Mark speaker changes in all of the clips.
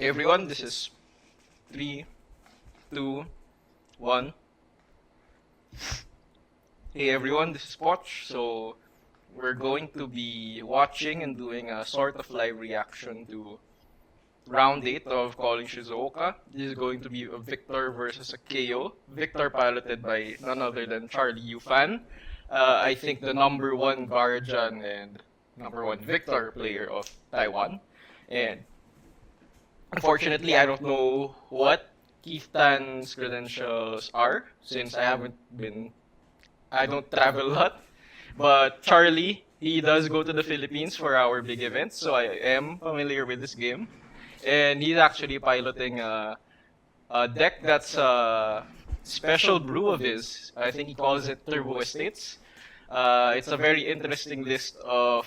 Speaker 1: Hey everyone, this is 3, 2, 1. Hey everyone, this is Poch. So we're going to be watching and doing a sort of live reaction to round 8 of Calling Shizuoka. This is going to be a Victor versus a Kayo. Victor piloted by none other than Charlie Yufan. I think the number one Guardian and number one Victor player of Taiwan. And unfortunately, I don't know what Keith Tan's credentials are since I don't travel a lot. But Charlie, he does go to the Philippines for our big events, so I am familiar with this game. And he's actually piloting a deck that's a special brew of his. I think he calls it Turbo Estates. It's a very interesting list of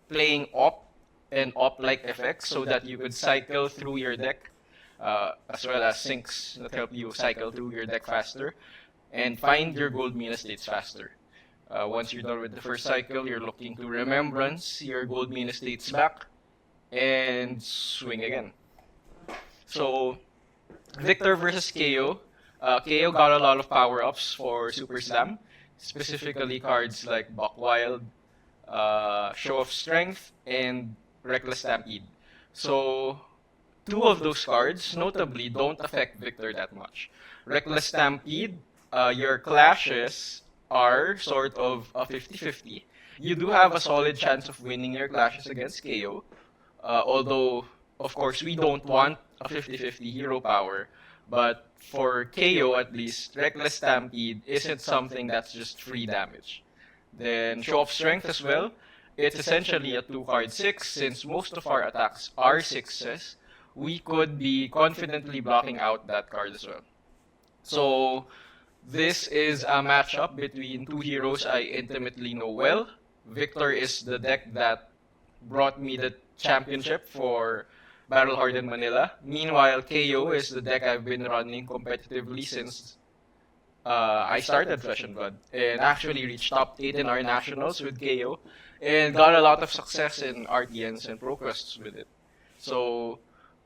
Speaker 1: playing op and op-like effects so that you could cycle through your deck, as well as sinks that help you cycle through your deck faster and find your gold mina states faster. Once you're done with the first cycle, you're looking to remembrance your gold mina states back and swing again. So, Victor versus Kayo. Kayo got a lot of power-ups for Super Slam, specifically cards like Buck Wild, Show of Strength, and Reckless Stampede. So, two of those cards, notably, don't affect Victor that much. Reckless Stampede, your clashes are sort of a 50-50. You do have a solid chance of winning your clashes against KO, although, of course, we don't want a 50-50 hero power. But for KO, at least, Reckless Stampede isn't something that's just free damage. Then Show of Strength as well. It's essentially a 2-card 6. Since most of our attacks are 6s, we could be confidently blocking out that card as well. So, this is a matchup between two heroes I intimately know well. Victor is the deck that brought me the championship for Battle Hardened Manila. Meanwhile, KO is the deck I've been running competitively since I started Flesh and Blood and actually reached top 8 in our nationals with KO and got a lot of success in RTNs and ProQuests with it. So,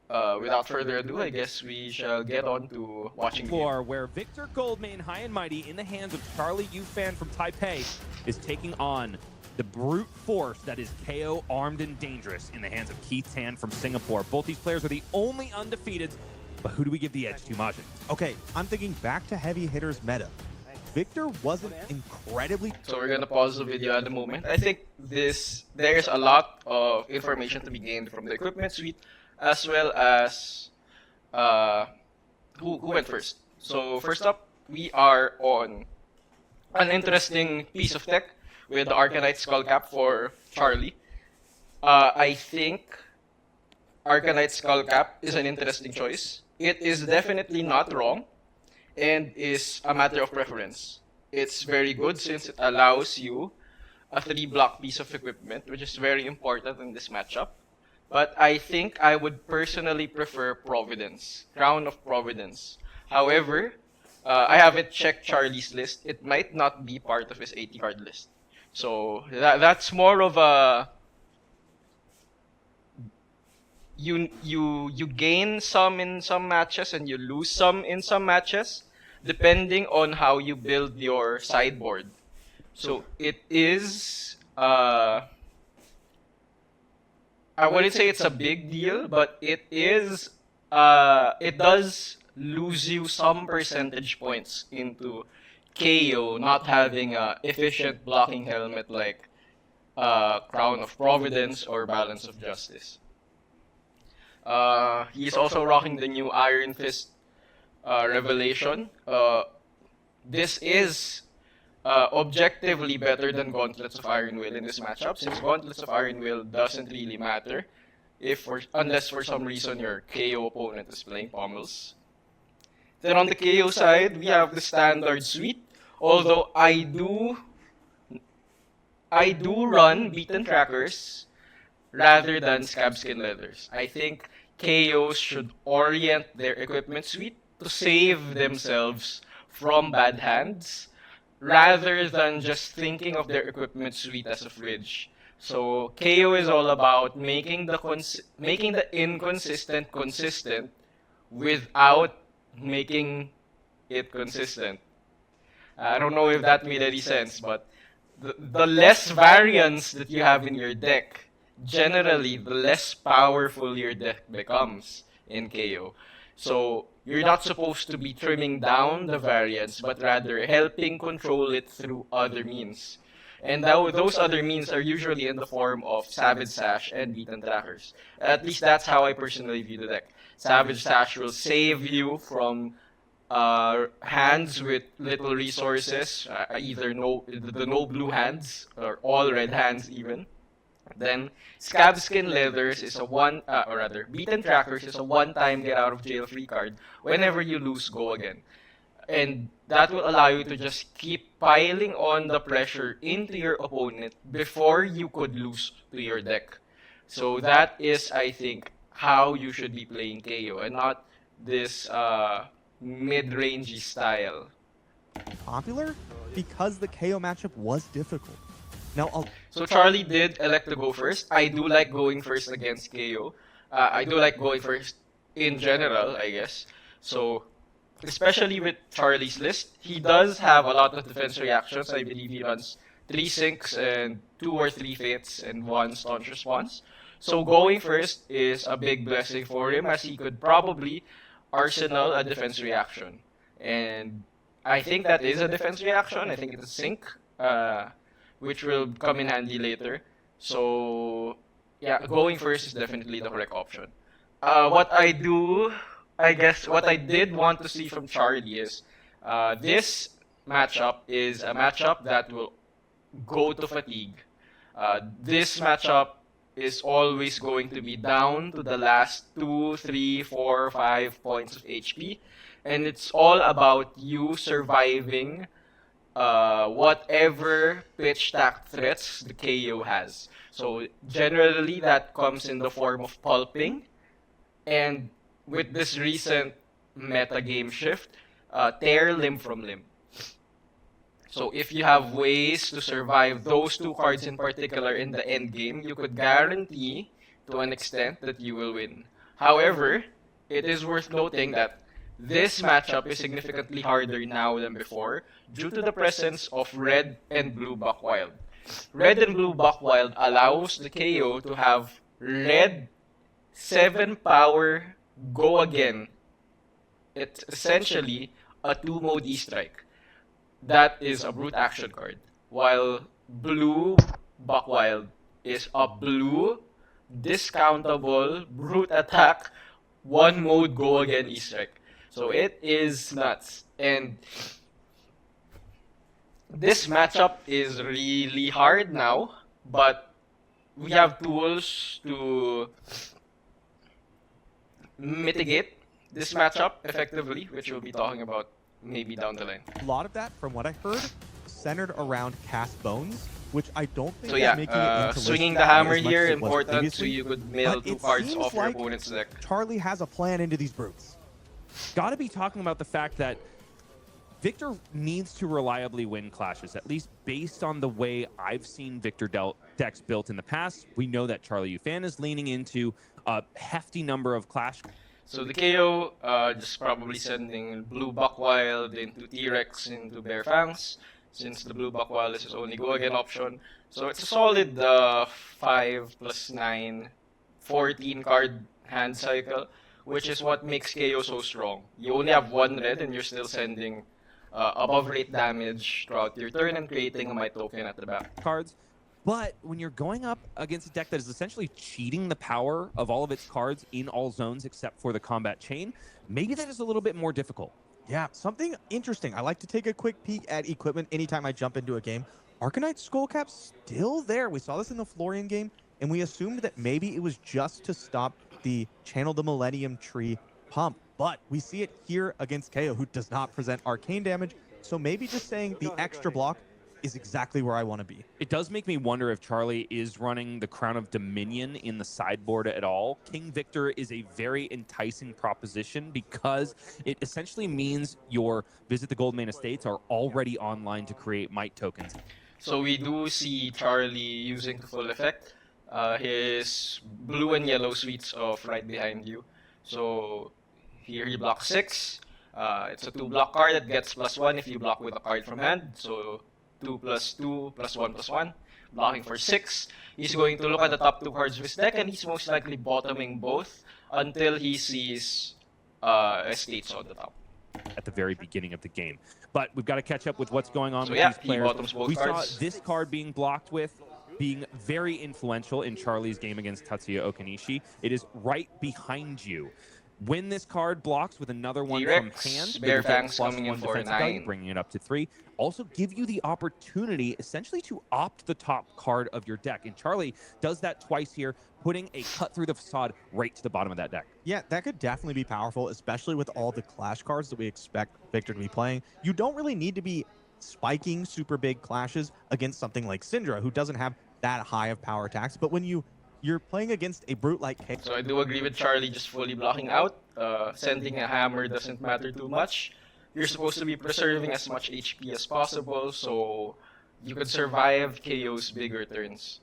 Speaker 1: without further ado, I guess we shall get on to watching the game.
Speaker 2: Where Victor Goldmane, high and mighty, in the hands of Charlie Yufan from Taipei, is taking on the brute force that is KO, armed and dangerous, in the hands of Keith Tan from Singapore. Both these players are the only undefeated, but who do we give the edge to, Majin?
Speaker 3: Okay, I'm thinking back to heavy hitters meta. Victor wasn't incredibly...
Speaker 1: So we're gonna pause the video at the moment. I think there's a lot of information to be gained from the equipment suite, as well as who went first. So first up, we are on an interesting piece of tech with the Arcanite Skullcap for Charlie. I think Arcanite Skullcap is an interesting choice. It is definitely not wrong and is a matter of preference. It's very good since it allows you a 3-block piece of equipment, which is very important in this matchup. But I think I would personally prefer Providence, Crown of Providence. However, I haven't checked Charlie's list. It might not be part of his 80-card list. So that's more of a... You gain some in some matches and you lose some in some matches, depending on how you build your sideboard. So it is... I wouldn't say it's a big deal, but it is. It does lose you some percentage points into KO not having a efficient blocking helmet like Crown of Providence or Balance of Justice. He's also rocking the new Iron Fist Revelation. This is objectively better than Gauntlets of Iron Will in this matchup, since Gauntlets of Iron Will doesn't really matter unless for some reason your KO opponent is playing Pommels. Then on the KO side, we have the standard suite, although I do run Beaten Trackers rather than Scabskin Leathers. I think KOs should orient their equipment suite to save themselves from bad hands, rather than just thinking of their equipment suite as a fridge. So KO is all about making the inconsistent consistent without making it consistent. I don't know if that made any sense, but the less variance that you have in your deck, generally, the less powerful your deck becomes in KO. So you're not supposed to be trimming down the variance, but rather helping control it through other means. And those other means are usually in the form of Savage Sash and Beaten Trackers. At least that's how I personally view the deck. Savage Sash will save you from hands with little resources, either no blue hands or all red hands even. Then Scab Skin Leathers is a or rather, Beaten Trackers is a one-time get out of jail free card. Whenever you lose, go again. And that will allow you to just keep piling on the pressure into your opponent before you could lose to your deck. So that is, I think, how you should be playing KO and not this mid-rangey style.
Speaker 3: Popular because the KO matchup was difficult. Now,
Speaker 1: So Charlie did elect to go first. I do like going first against KO. I do like going first in general, I guess. So, especially with Charlie's list, he does have a lot of defense reactions. I believe he runs 3 sinks and 2 or 3 fates and 1 staunch response. So going first is a big blessing for him, as he could probably arsenal a defense reaction. And I think that is a defense reaction. I think it's a sync, which will come in handy later. So yeah, going first is definitely the correct option. What I did want to see from Charlie is this matchup is a matchup that will go to fatigue. This matchup is always going to be down to the last 2, 3, 4, 5 points of HP. And it's all about you surviving whatever pitch stack threats the KO has. So generally that comes in the form of pulping. And with this recent meta game shift, tear limb from limb. So if you have ways to survive those 2 cards in particular in the end game, you could guarantee to an extent that you will win. However, it is worth noting that this matchup is significantly harder now than before due to the presence of red and blue Buckwild. Red and blue Buckwild allows the KO to have red 7 power go again. It's essentially a 2-mode E-Strike. That is a brute action card. While blue Buckwild is a blue discountable brute attack 1-mode go again E-Strike. So it is nuts. And this matchup is really hard now, but we have tools to mitigate this matchup effectively, which we'll be talking about maybe down the line.
Speaker 3: a lot of that, from what I heard, centered around cast bones, which I don't think
Speaker 1: So
Speaker 3: is
Speaker 1: yeah,
Speaker 3: making it into
Speaker 1: swinging
Speaker 3: list
Speaker 1: the hammer
Speaker 3: as much
Speaker 1: here
Speaker 3: as it was
Speaker 1: important, so
Speaker 3: previously.
Speaker 1: you could mill
Speaker 3: But
Speaker 1: 2
Speaker 3: it
Speaker 1: cards
Speaker 3: seems
Speaker 1: off your
Speaker 3: like
Speaker 1: opponent's deck.
Speaker 3: Charlie has a plan into these brutes.
Speaker 2: Got to be talking about the fact that Victor needs to reliably win clashes, at least based on the way I've seen Victor decks built in the past. We know that Charlie Ufan is leaning into a hefty number of clash.
Speaker 1: So the KO just probably sending blue Buckwild into T-Rex into Bear Fangs, since the blue Buckwild is his only go again option. So it's a solid 5 plus 9, 14 card hand cycle, which is what makes KO so strong. You only have 1 red and you're still sending above rate damage throughout your turn and creating a Might token at the back.
Speaker 2: Cards. But when you're going up against a deck that is essentially cheating the power of all of its cards in all zones except for the combat chain, maybe that is a little bit more difficult.
Speaker 3: Yeah, something interesting. I like to take a quick peek at equipment anytime I jump into a game. Arcanite Skullcap's still there. We saw this in the Florian game, and we assumed that maybe it was just to stop the Channel the Millennium Tree pump. But we see it here against KO, who does not present arcane damage. So maybe just saying the extra block is exactly where I want to be.
Speaker 2: It does make me wonder if Charlie is running the Crown of Dominion in the sideboard at all. King Victor is a very enticing proposition because it essentially means your Visit the Goldmane Estates are already online to create Might tokens.
Speaker 1: So we do see Charlie using to full effect his blue and yellow suites of right behind you. So here he blocks 6. It's a 2-block card that gets +1 if you block with a card from hand. So 2 + 2 +1 +1. Blocking for 6. He's going to look at the top 2 cards of his deck, and he's most likely bottoming both until he sees estates on the top.
Speaker 2: At the very beginning of the game. But we've got to catch up with what's going on
Speaker 1: So
Speaker 2: with
Speaker 1: yeah,
Speaker 2: these
Speaker 1: he
Speaker 2: players.
Speaker 1: bottoms both
Speaker 2: We
Speaker 1: cards.
Speaker 2: saw this card being blocked with being very influential in Charlie's game against Tatsuya Okanishi. It is right behind you. When this card blocks with another one from
Speaker 1: T-Rex,
Speaker 2: hand,
Speaker 1: Bear
Speaker 2: it'll get
Speaker 1: Fangs
Speaker 2: +1
Speaker 1: coming in for
Speaker 2: defensive value,
Speaker 1: 9.
Speaker 2: bringing it up to 3. Also give you the opportunity essentially to opt the top card of your deck. And Charlie does that twice here, putting a cut through the facade right to the bottom of that deck.
Speaker 3: Yeah, that could definitely be powerful, especially with all the clash cards that we expect Victor to be playing. You don't really need to be spiking super big clashes against something like Syndra, who doesn't have that high of power attacks. But when you're playing against a brute like Kayo,
Speaker 1: So I do agree with Charlie just fully blocking out. Sending a hammer doesn't matter too much. You're supposed to be preserving as much HP as possible so you could survive KO's bigger turns.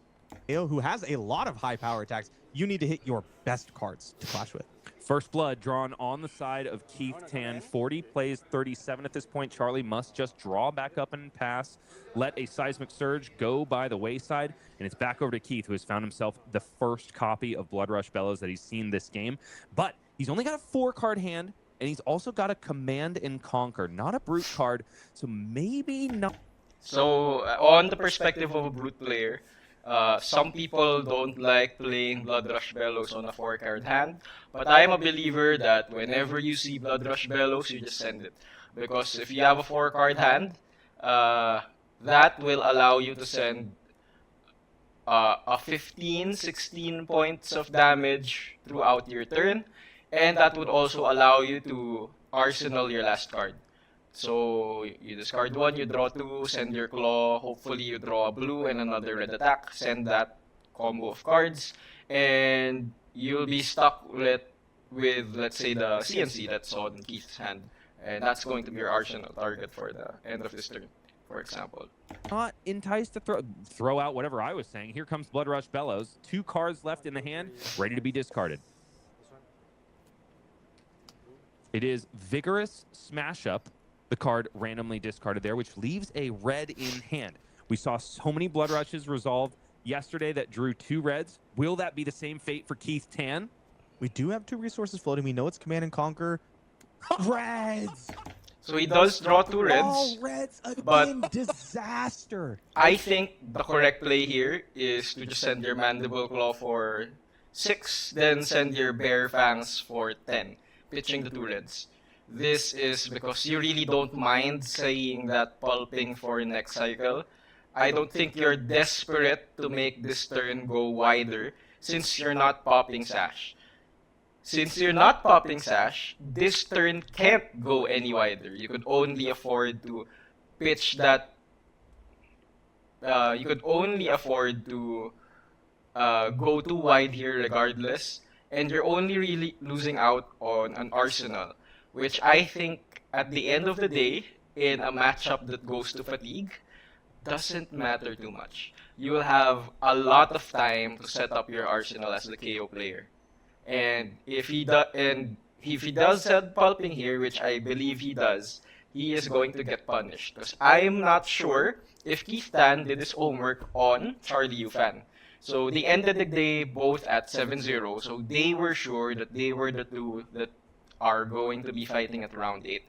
Speaker 3: who has a lot of high power attacks, you need to hit your best cards to clash with.
Speaker 2: First blood drawn on the side of Keith Tan. 40 plays 37 at this point. Charlie must just draw back up and pass. Let a seismic surge go by the wayside. And it's back over to Keith, who has found himself the first copy of Blood Rush Bellows that he's seen this game. But he's only got a 4-card hand, and he's also got a Command and Conquer, not a Brute card. So maybe not.
Speaker 1: So on the perspective of a brute player, some people don't like playing Blood Rush Bellows on a 4-card hand, but I am a believer that whenever you see Blood Rush Bellows, you just send it. Because if you have a 4-card hand, that will allow you to send a 15, 16 points of damage throughout your turn, and that would also allow you to arsenal your last card. So you discard 1, you draw 2, send your claw, hopefully you draw a blue and another red attack, send that combo of cards, and you'll be stuck with let's say the CNC that's on Keith's hand, and that's going to be your arsenal target for the end of this turn, for example.
Speaker 2: Not enticed to throw out whatever I was saying. Here comes Blood Rush Bellows. 2 cards left in the hand, ready to be discarded. It is Vigorous Smash Up, the card randomly discarded there, which leaves a red in hand. We saw so many Blood Rushes resolve yesterday that drew 2 reds. Will that be the same fate for Keith Tan?
Speaker 3: We do have 2 resources floating. We know it's Command and Conquer. Reds!
Speaker 1: So he does draw 2 reds.
Speaker 3: All reds again.
Speaker 1: but-
Speaker 3: Disaster.
Speaker 1: I think the correct play here is to just send your Mandible Claw for 6, then send your Bear Fangs for 10, pitching the 2 reds. This is because you really don't mind saying that pulping for next cycle. I don't think you're desperate to make this turn go wider since you're not popping Sash. Since you're not popping Sash, this turn can't go any wider. You could only afford to pitch that. You could only afford to go too wide here regardless, and you're only really losing out on an arsenal, which I think at the end of the day, in a matchup that goes to fatigue, doesn't matter too much. You will have a lot of time to set up your arsenal as the KO player. And if he does set pulping here, which I believe he does, he is going to get punished. Because I'm not sure if Keith Tan did his homework on Charlie Yufan. So they ended the day both at 7-0, so they were sure that they were the 2 that are going to be fighting at round 8.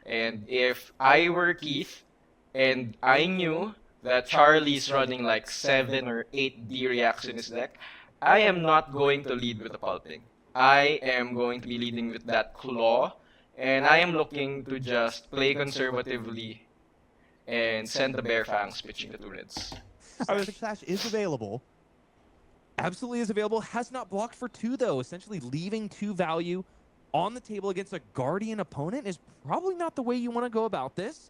Speaker 1: And if I were Keith, and I knew that Charlie's running like 7 or 8 D-reacts in his deck, I am not going to lead with the pulping. I am going to be leading with that claw, and I am looking to just play conservatively and send the Bear Fangs pitching the 2 reds.
Speaker 3: Sash is available.
Speaker 2: Absolutely is available. Has not blocked for 2, though. Essentially leaving 2 value on the table against a Guardian opponent is probably not the way you want to go about this.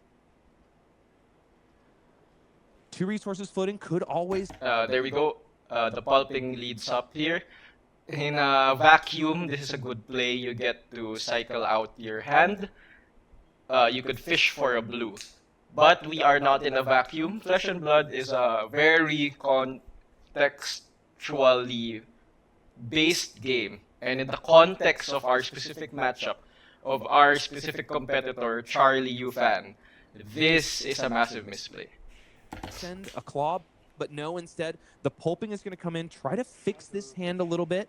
Speaker 2: 2 resources floating could always...
Speaker 1: There we go. The pulping leads up here. In a vacuum, this is a good play. You get to cycle out your hand. You could fish for a blue. But we are not in a vacuum. Flesh and Blood is a very contextually based game. And in the context of our specific matchup, of our specific competitor, Charlie Yufan, this is a massive misplay.
Speaker 2: Send a claw, but no, instead, the pulping is going to come in, try to fix this hand a little bit.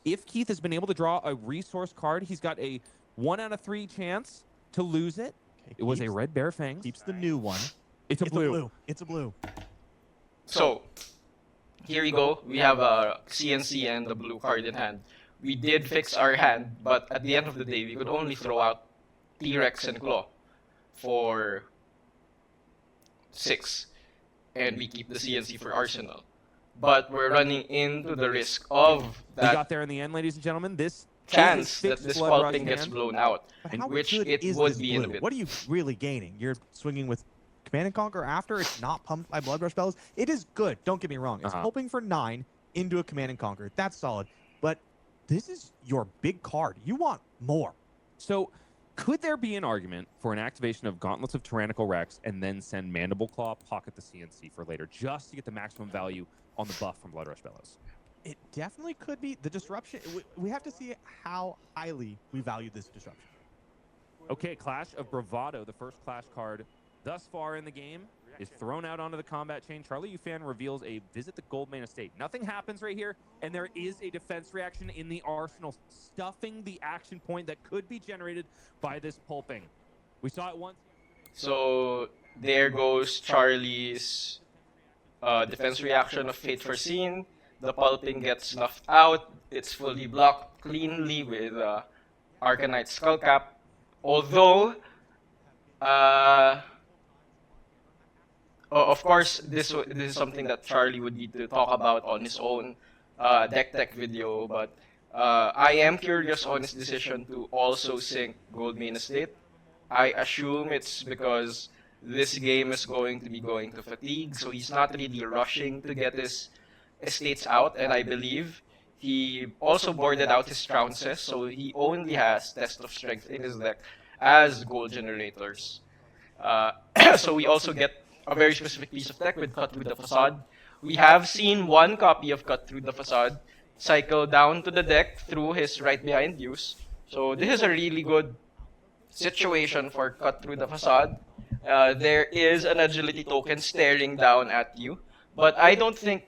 Speaker 2: If Keith has been able to draw a resource card, he's got a 1 out of 3 chance to lose it.
Speaker 3: Okay,
Speaker 2: It was a red bear fang.
Speaker 3: keeps the new one.
Speaker 2: It's a blue.
Speaker 3: It's a blue.
Speaker 1: So, here we go. We have a CNC and the blue card in hand. We did fix our hand, but at the end of the day, we could only throw out T-Rex and Claw for 6. And we keep the CNC for Arsenal. But we're running into the risk of
Speaker 2: We
Speaker 1: that
Speaker 2: got there in the end, ladies and gentlemen. This
Speaker 1: chance
Speaker 2: is a
Speaker 1: that
Speaker 2: fixed
Speaker 1: this
Speaker 2: blood rush
Speaker 1: pulping gets
Speaker 2: hand.
Speaker 1: blown out,
Speaker 3: But
Speaker 1: in
Speaker 3: how
Speaker 1: which
Speaker 3: good
Speaker 1: it
Speaker 3: is
Speaker 1: would
Speaker 3: this
Speaker 1: be
Speaker 3: blue?
Speaker 1: in a bit.
Speaker 3: What are you really gaining? You're swinging with Command and Conquer after it's not pumped by Blood Rush Bellows. It is good. Don't get me wrong. It's hoping for 9 into a Command and Conquer. That's solid. But this is your big card. You want more.
Speaker 2: So, could there be an argument for an activation of Gauntlets of Tyrannical Rex and then send Mandible Claw, pocket the CNC for later, just to get the maximum value on the buff from Blood Rush Bellows?
Speaker 3: It definitely could be. The disruption, we have to see how highly we value this disruption.
Speaker 2: Okay, Clash of Bravado, the first Clash card thus far in the game, is thrown out onto the combat chain. Charlie Yufan reveals a Visit the Goldmane Estate. Nothing happens right here, and there is a defense reaction in the arsenal, stuffing the action point that could be generated by this pulping. We saw it once.
Speaker 1: So there goes Charlie's defense reaction of Fate Foreseen. The pulping gets snuffed out. It's fully blocked cleanly with Arcanite Skullcap. Although, of course, this is something that Charlie would need to talk about on his own deck tech video. But I am curious on his decision to also sync Goldmane Estate. I assume it's because this game is going to be going to fatigue, so he's not really rushing to get his estates out, and I believe he also boarded out his trounces, so he only has Test of Strength in his deck as gold generators. So we also get a very specific piece of tech with Cut Through the Facade. We have seen one copy of Cut Through the Facade cycle down to the deck through his right behind use. So this is a really good situation for Cut Through the Facade. There is an agility token staring down at you, but I don't think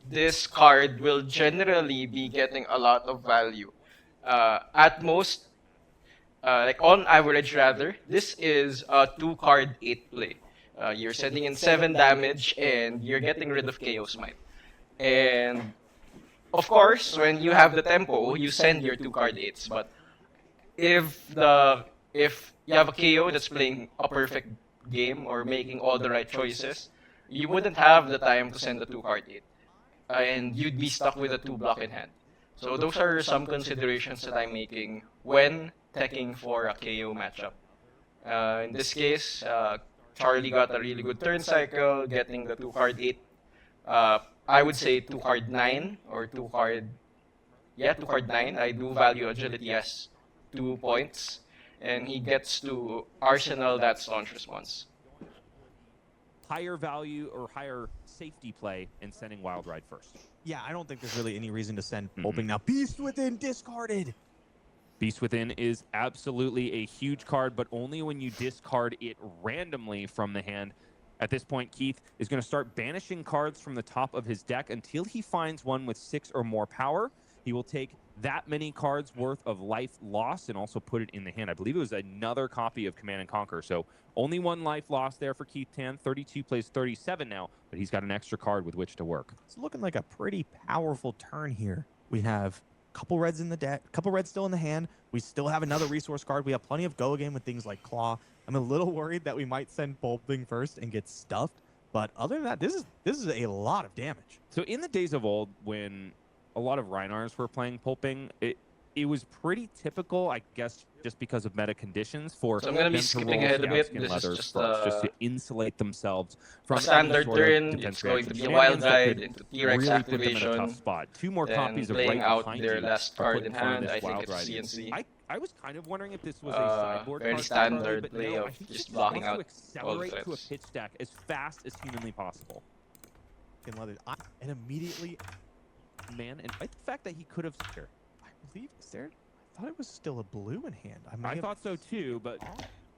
Speaker 1: this card will generally be getting a lot of value. At most, like on average rather, this is a 2-card 8 play. You're sending in 7 damage and you're getting rid of Chaos Might. And of course, when you have the tempo, you send your 2-card 8s. But if you have a KO that's playing a perfect game or making all the right choices, you wouldn't have the time to send a 2-card 8. And you'd be stuck with a 2-block in hand. So those are some considerations that I'm making when teching for a KO matchup. In this case, Charlie got a really good turn cycle, getting the 2-card 8. I would say 2-card 9 or 2-card 9. I do value agility as 2 points. And he gets to Arsenal that staunch response.
Speaker 2: Higher value or higher safety play in sending Wild Ride first.
Speaker 3: Yeah, I don't think there's really any reason to send Pulping now. Beast Within discarded.
Speaker 2: Beast Within is absolutely a huge card, but only when you discard it randomly from the hand. At this point, Keith is going to start banishing cards from the top of his deck until he finds one with 6 or more power. He will take that many cards worth of life lost and also put it in the hand. I believe it was another copy of Command and Conquer. So only 1 life lost there for Keith Tan. 32 plays 37 now, but he's got an extra card with which to work.
Speaker 3: It's looking like a pretty powerful turn here. We have a couple reds in the deck, a couple reds still in the hand. We still have another resource card. We have plenty of go again with things like Claw. I'm a little worried that we might send Pulping first and get stuffed. But other than that, this is a lot of damage.
Speaker 2: So in the days of old, when a lot of Reinars were playing Pulping, it it was pretty typical, I guess, just because of meta conditions for
Speaker 1: So I'm gonna be
Speaker 2: them to
Speaker 1: skipping
Speaker 2: roll
Speaker 1: ahead a bit.
Speaker 2: scabskin
Speaker 1: This is
Speaker 2: leathers
Speaker 1: just
Speaker 2: first, to insulate themselves from
Speaker 1: a standard
Speaker 2: any sort of
Speaker 1: turn.
Speaker 2: defense
Speaker 1: It's going to
Speaker 2: reaction
Speaker 1: be a wild
Speaker 2: shenanigans that
Speaker 1: ride
Speaker 2: could
Speaker 1: into T-Rex
Speaker 2: really put them in a tough
Speaker 1: activation.
Speaker 2: spot. Two more
Speaker 1: Then
Speaker 2: copies of
Speaker 1: playing
Speaker 2: right
Speaker 1: out
Speaker 2: behind
Speaker 1: their
Speaker 2: you
Speaker 1: last
Speaker 2: are
Speaker 1: card
Speaker 2: put
Speaker 1: in
Speaker 2: in front of
Speaker 1: hand.
Speaker 2: this
Speaker 1: I think
Speaker 2: wild
Speaker 1: it's
Speaker 2: ride.
Speaker 1: CNC.
Speaker 2: I was kind of wondering if this was a sideboard
Speaker 1: Very
Speaker 2: card for Charlie,
Speaker 1: standard
Speaker 2: but
Speaker 1: play
Speaker 2: no,
Speaker 1: of
Speaker 2: I think
Speaker 1: just
Speaker 2: he
Speaker 1: blocking
Speaker 2: wants to
Speaker 1: out all the
Speaker 2: accelerate to a
Speaker 1: threats.
Speaker 2: pitch stack as fast as humanly possible.
Speaker 3: And immediately,
Speaker 2: Man, and the fact that he could have...
Speaker 3: I believe, I thought it was still a blue in hand.
Speaker 2: I thought so too, but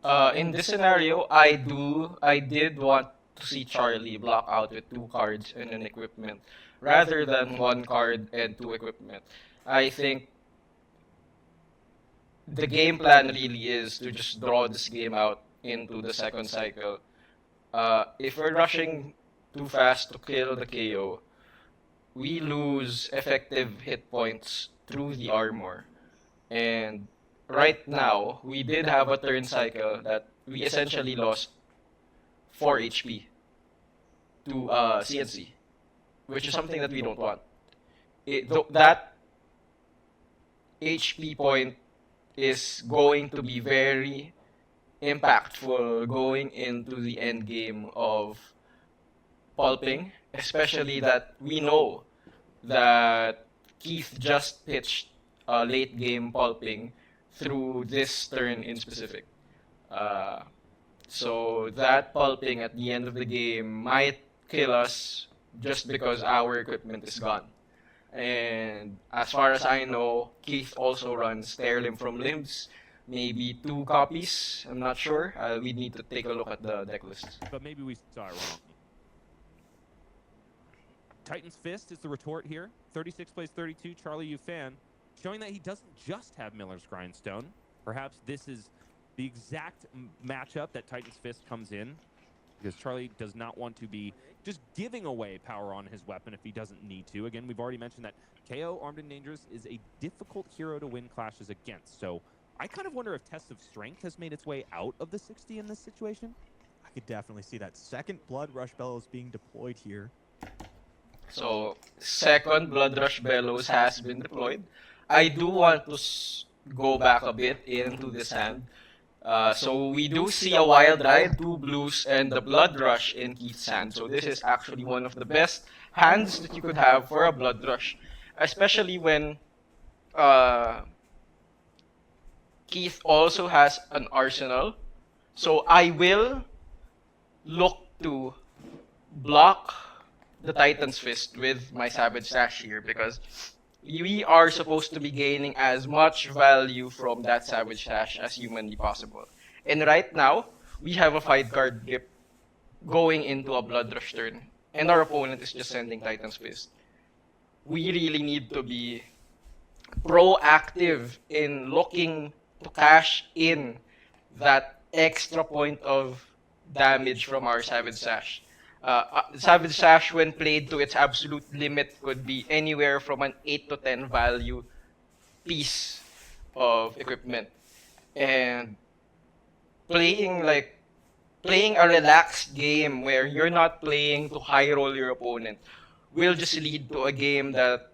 Speaker 1: In this scenario, I did want to see Charlie block out with 2 cards and an equipment, rather than 1 card and 2 equipment. I think the game plan really is to just draw this game out into the second cycle. If we're rushing too fast to kill the KO, we lose effective hit points through the armor. And right now, we did have a turn cycle that we essentially lost 4 HP to CNC, which is something that we don't want. That HP point is going to be very impactful going into the end game of pulping, especially that we know that Keith just pitched late game pulping through this turn in specific. So that pulping at the end of the game might kill us just because our equipment is gone. And as far as I know, Keith also runs Tear Limb from Limbs, maybe 2 copies. I'm not sure. We need to take a look at the deck list.
Speaker 2: but maybe we saw it wrong. Titan's Fist is the retort here. 36 plays 32, Charlie U fan, showing that he doesn't just have Miller's Grindstone. Perhaps this is the exact matchup that Titan's Fist comes in, because Charlie does not want to be just giving away power on his weapon if he doesn't need to. Again, we've already mentioned that KO, Armed and Dangerous, is a difficult hero to win clashes against. So I kind of wonder if Test of Strength has made its way out of the 60 in this situation.
Speaker 3: I could definitely see that. Second Blood Rush Bellows being deployed here.
Speaker 1: So, second Blood Rush Bellows has been deployed. I do want to go back a bit into this hand. So we do see a Wild Ride, 2 blues, and the Blood Rush in Keith's hand. So this is actually one of the best hands that you could have for a Blood Rush. Especially when Keith also has an arsenal. So I will look to block the Titan's Fist with my Savage Sash here, because we are supposed to be gaining as much value from that Savage Sash as humanly possible. And right now, we have a 5-card grip going into a Blood Rush turn, and our opponent is just sending Titan's Fist. We really need to be proactive in looking to cash in that extra point of damage from our Savage Sash. Savage Sash, when played to its absolute limit, could be anywhere from an 8 to 10 value piece of equipment. And playing a relaxed game where you're not playing to high roll your opponent will just lead to a game that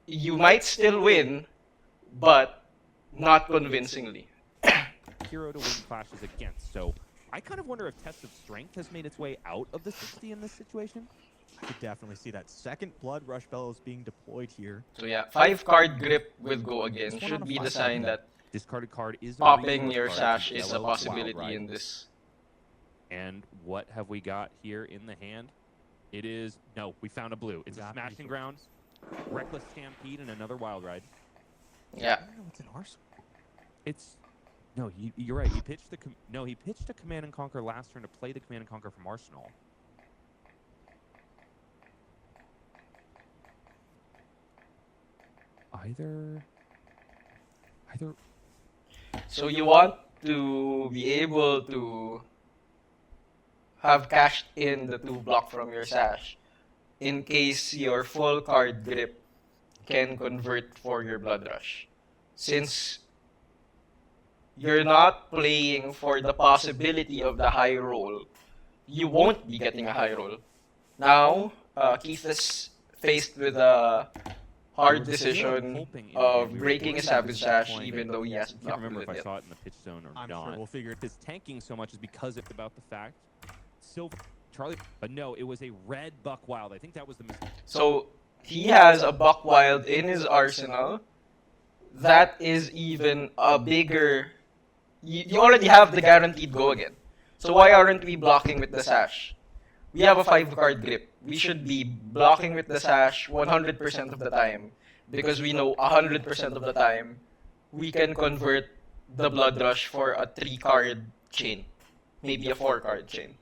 Speaker 1: you might still win, but not convincingly.
Speaker 2: Hero to win clashes against. So I kind of wonder if Test of Strength has made its way out of the 60 in this situation.
Speaker 3: I could definitely see that. Second Blood Rush Bellows being deployed here.
Speaker 1: So yeah, 5-card grip will go again.
Speaker 3: This one
Speaker 1: Should
Speaker 3: on a
Speaker 1: be the
Speaker 3: 5-card
Speaker 1: sign that
Speaker 2: Discarded card is a
Speaker 1: popping
Speaker 2: resource
Speaker 1: your
Speaker 2: card.
Speaker 1: sash
Speaker 2: It's
Speaker 1: is a
Speaker 2: yellow, wild
Speaker 1: possibility
Speaker 2: ride.
Speaker 1: in this.
Speaker 2: And what have we got here in the hand? It is, no, we found a blue. It's a
Speaker 3: Got
Speaker 2: Smashing
Speaker 3: resource.
Speaker 2: Grounds, Reckless Stampede, and another Wild Ride.
Speaker 1: Yeah.
Speaker 3: I don't know what's in Arsenal.
Speaker 2: It's, no, you're right. He pitched he pitched a Command and Conquer last turn to play the Command and Conquer from Arsenal. Either.
Speaker 1: So you want to be able to have cashed in the 2 block from your sash in case your full card grip can convert for your Blood Rush. Since you're not playing for the possibility of the high roll, you won't be getting a high roll. Now, Keith is faced with a hard
Speaker 2: There was a lot
Speaker 1: decision
Speaker 2: hoping in
Speaker 1: of
Speaker 2: we were
Speaker 1: breaking
Speaker 2: going
Speaker 1: a
Speaker 2: to
Speaker 1: Savage
Speaker 2: this
Speaker 1: Sash,
Speaker 2: point.
Speaker 1: even though he
Speaker 2: I
Speaker 1: hasn't
Speaker 2: can't
Speaker 1: locked
Speaker 2: remember
Speaker 1: it
Speaker 2: if I
Speaker 1: yet.
Speaker 2: saw it in the pitch zone or
Speaker 3: I'm
Speaker 2: not.
Speaker 3: sure we'll figure it.
Speaker 2: His tanking so much is because it's about the fact Silver Charlie, but no, it was a red Buck Wild. I think that was the mistake.
Speaker 1: So he has a Buck Wild in his arsenal. That is even a bigger. You already have the guaranteed go again. So why aren't we blocking with the Sash? We have a 5-card grip. We should be blocking with the Sash 100% of the time because we know 100% of the time we can convert the Blood Rush for a 3-card chain, maybe a 4-card chain.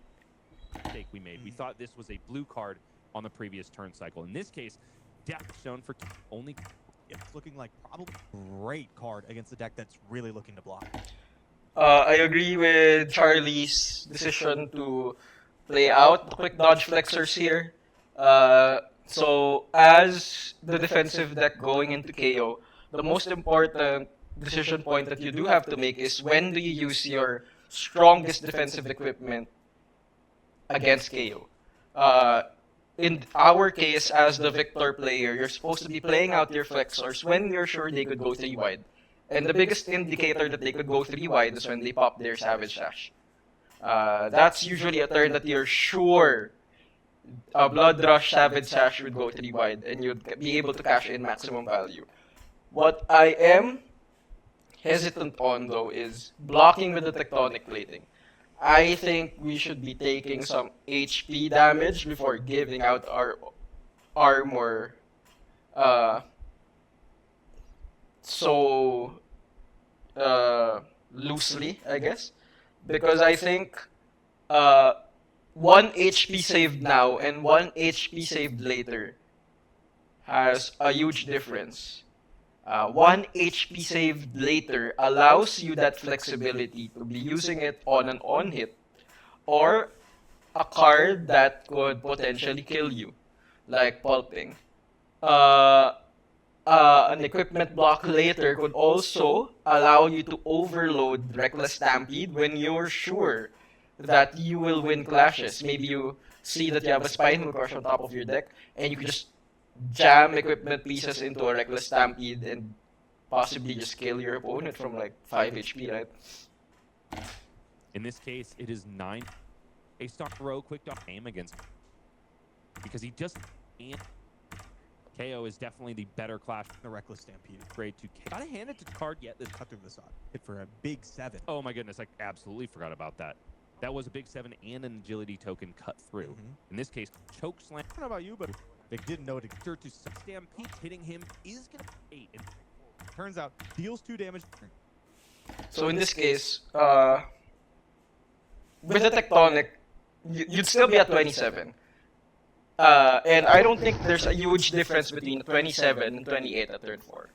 Speaker 2: Mistake we made. We thought this was a blue card on the previous turn cycle. In this case, death shown for only.
Speaker 3: It's looking like probably a great card against a deck that's really looking to block.
Speaker 1: I agree with Charlie's decision to play out the quick dodge flexors here. So as the defensive deck going into KO, the most important decision point that you do have to make is when do you use your strongest defensive equipment against KO. In our case, as the Victor player, you're supposed to be playing out your flexors when you're sure they could go 3 wide. And the biggest indicator that they could go 3 wide is when they pop their Savage Sash. That's usually a turn that you're sure a Blood Rush Savage Sash would go 3 wide and you'd be able to cash in maximum value. What I am hesitant on though is blocking with the tectonic plating. I think we should be taking some HP damage before giving out our armor so loosely, I guess. Because I think 1 HP saved now and 1 HP saved later has a huge difference. 1 HP saved later allows you that flexibility to be using it on an on hit or a card that could potentially kill you, like pulping. An equipment block later could also allow you to overload Reckless Stampede when you're sure that you will win clashes. Maybe you see that you have a Spinal Crush on top of your deck and you can just jam equipment pieces into a Reckless Stampede and possibly just kill your opponent from like 5 HP, right?
Speaker 2: In this case, it is 9. A stock row quick dot aim against because he just can't. KO is definitely the better clash.
Speaker 3: The Reckless Stampede.
Speaker 2: Grade to K. Gotta hand it to card yet. This
Speaker 3: Cut through the side. Hit for a big 7.
Speaker 2: Oh my goodness, I absolutely forgot about that. That was a big 7 and an agility token cut through. In this case, choke slam.
Speaker 3: I don't know about you, but they didn't know it.
Speaker 2: To Stampede hitting him is gonna be 8. And
Speaker 3: Turns out, deals 2 damage.
Speaker 1: So in this case, with the tectonic, you'd still be at 27. And I don't think there's a huge difference between 27 and 28 at turn 4.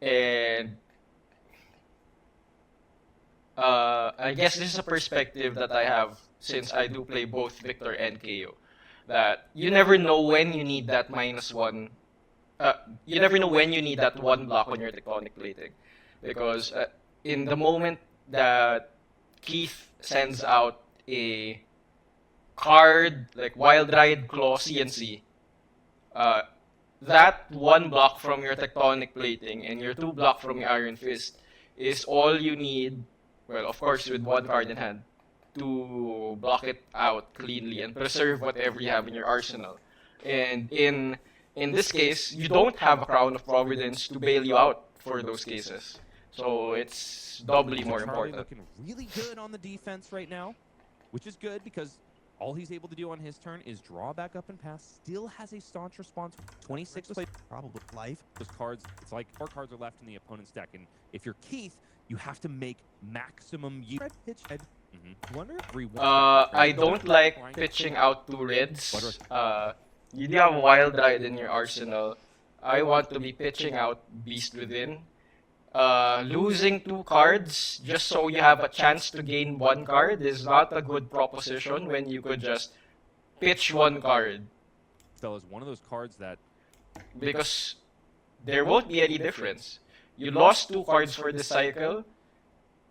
Speaker 1: And I guess this is a perspective that I have since I do play both Victor and KO. That you never know when you need that -1. You never know when you need that 1 block on your tectonic plating. Because in the moment that Keith sends out a card like Wild Ride, Claw, CNC, that 1 block from your tectonic plating and your 2 block from your Iron Fist is all you need. Well, of course, with 1 card in hand, to block it out cleanly and preserve whatever you have in your arsenal. And in this case, you don't have a Crown of Providence to bail you out for those cases. So it's doubly more
Speaker 2: Charlie
Speaker 1: important.
Speaker 2: looking really good on the defense right now, which is good because all he's able to do on his turn is draw back up and pass. Still has a staunch response. 26 play.
Speaker 3: Probably life.
Speaker 2: Those cards, it's like 4 cards are left in the opponent's deck, and if you're Keith, you have to make maximum use.
Speaker 3: Red pitch head. Wonder if
Speaker 1: I don't like pitching out 2 reds. You do have a Wild Ride in your arsenal. I want to be pitching out Beast Within. Losing 2 cards just so you have a chance to gain 1 card is not a good proposition when you could just pitch 1 card.
Speaker 2: Still is one of those cards that
Speaker 1: Because there won't be any difference. You lost 2 cards for this cycle,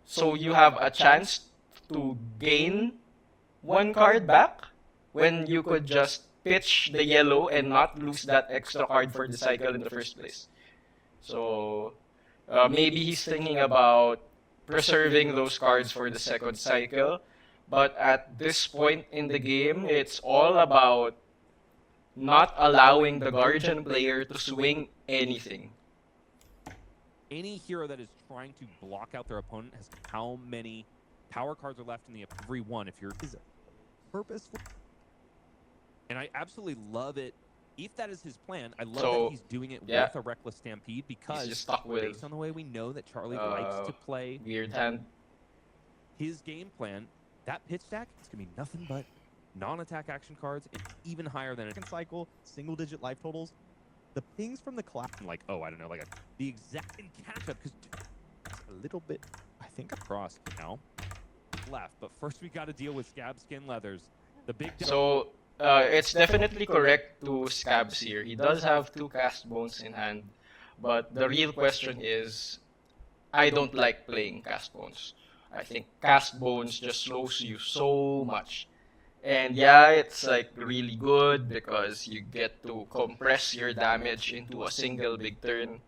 Speaker 1: so you have a chance to gain 1 card back when you could just pitch the yellow and not lose that extra card for the cycle in the first place. So maybe he's thinking about preserving those cards for the second cycle. But at this point in the game, it's all about not allowing the Guardian player to swing anything.
Speaker 2: Any hero that is trying to block out their opponent has how many power cards are left in the every one if you're
Speaker 3: Purposeful.
Speaker 2: and I absolutely love it. If that is his plan, I love
Speaker 1: So,
Speaker 2: that he's doing it
Speaker 1: yeah.
Speaker 2: with a Reckless Stampede because
Speaker 1: He's just stuck with
Speaker 2: based on the way we know that Charlie likes to play
Speaker 1: weird hand.
Speaker 2: his game plan, that pitch stack is going to be nothing but non-attack action cards and even higher than it.
Speaker 3: Second cycle, single-digit life totals. The pings from the class,
Speaker 2: Like, oh, I don't know, like the exact catch up because
Speaker 3: a little bit. I think
Speaker 2: across now left. But first we got to deal with Scab Skin Leathers. The big
Speaker 1: So it's definitely correct to Scabs here. He does have 2 cast bones in hand, but the real question is, I don't like playing cast bones. I think cast bones just slows you so much. And yeah, it's like really good because you get to compress your damage into a single big turn.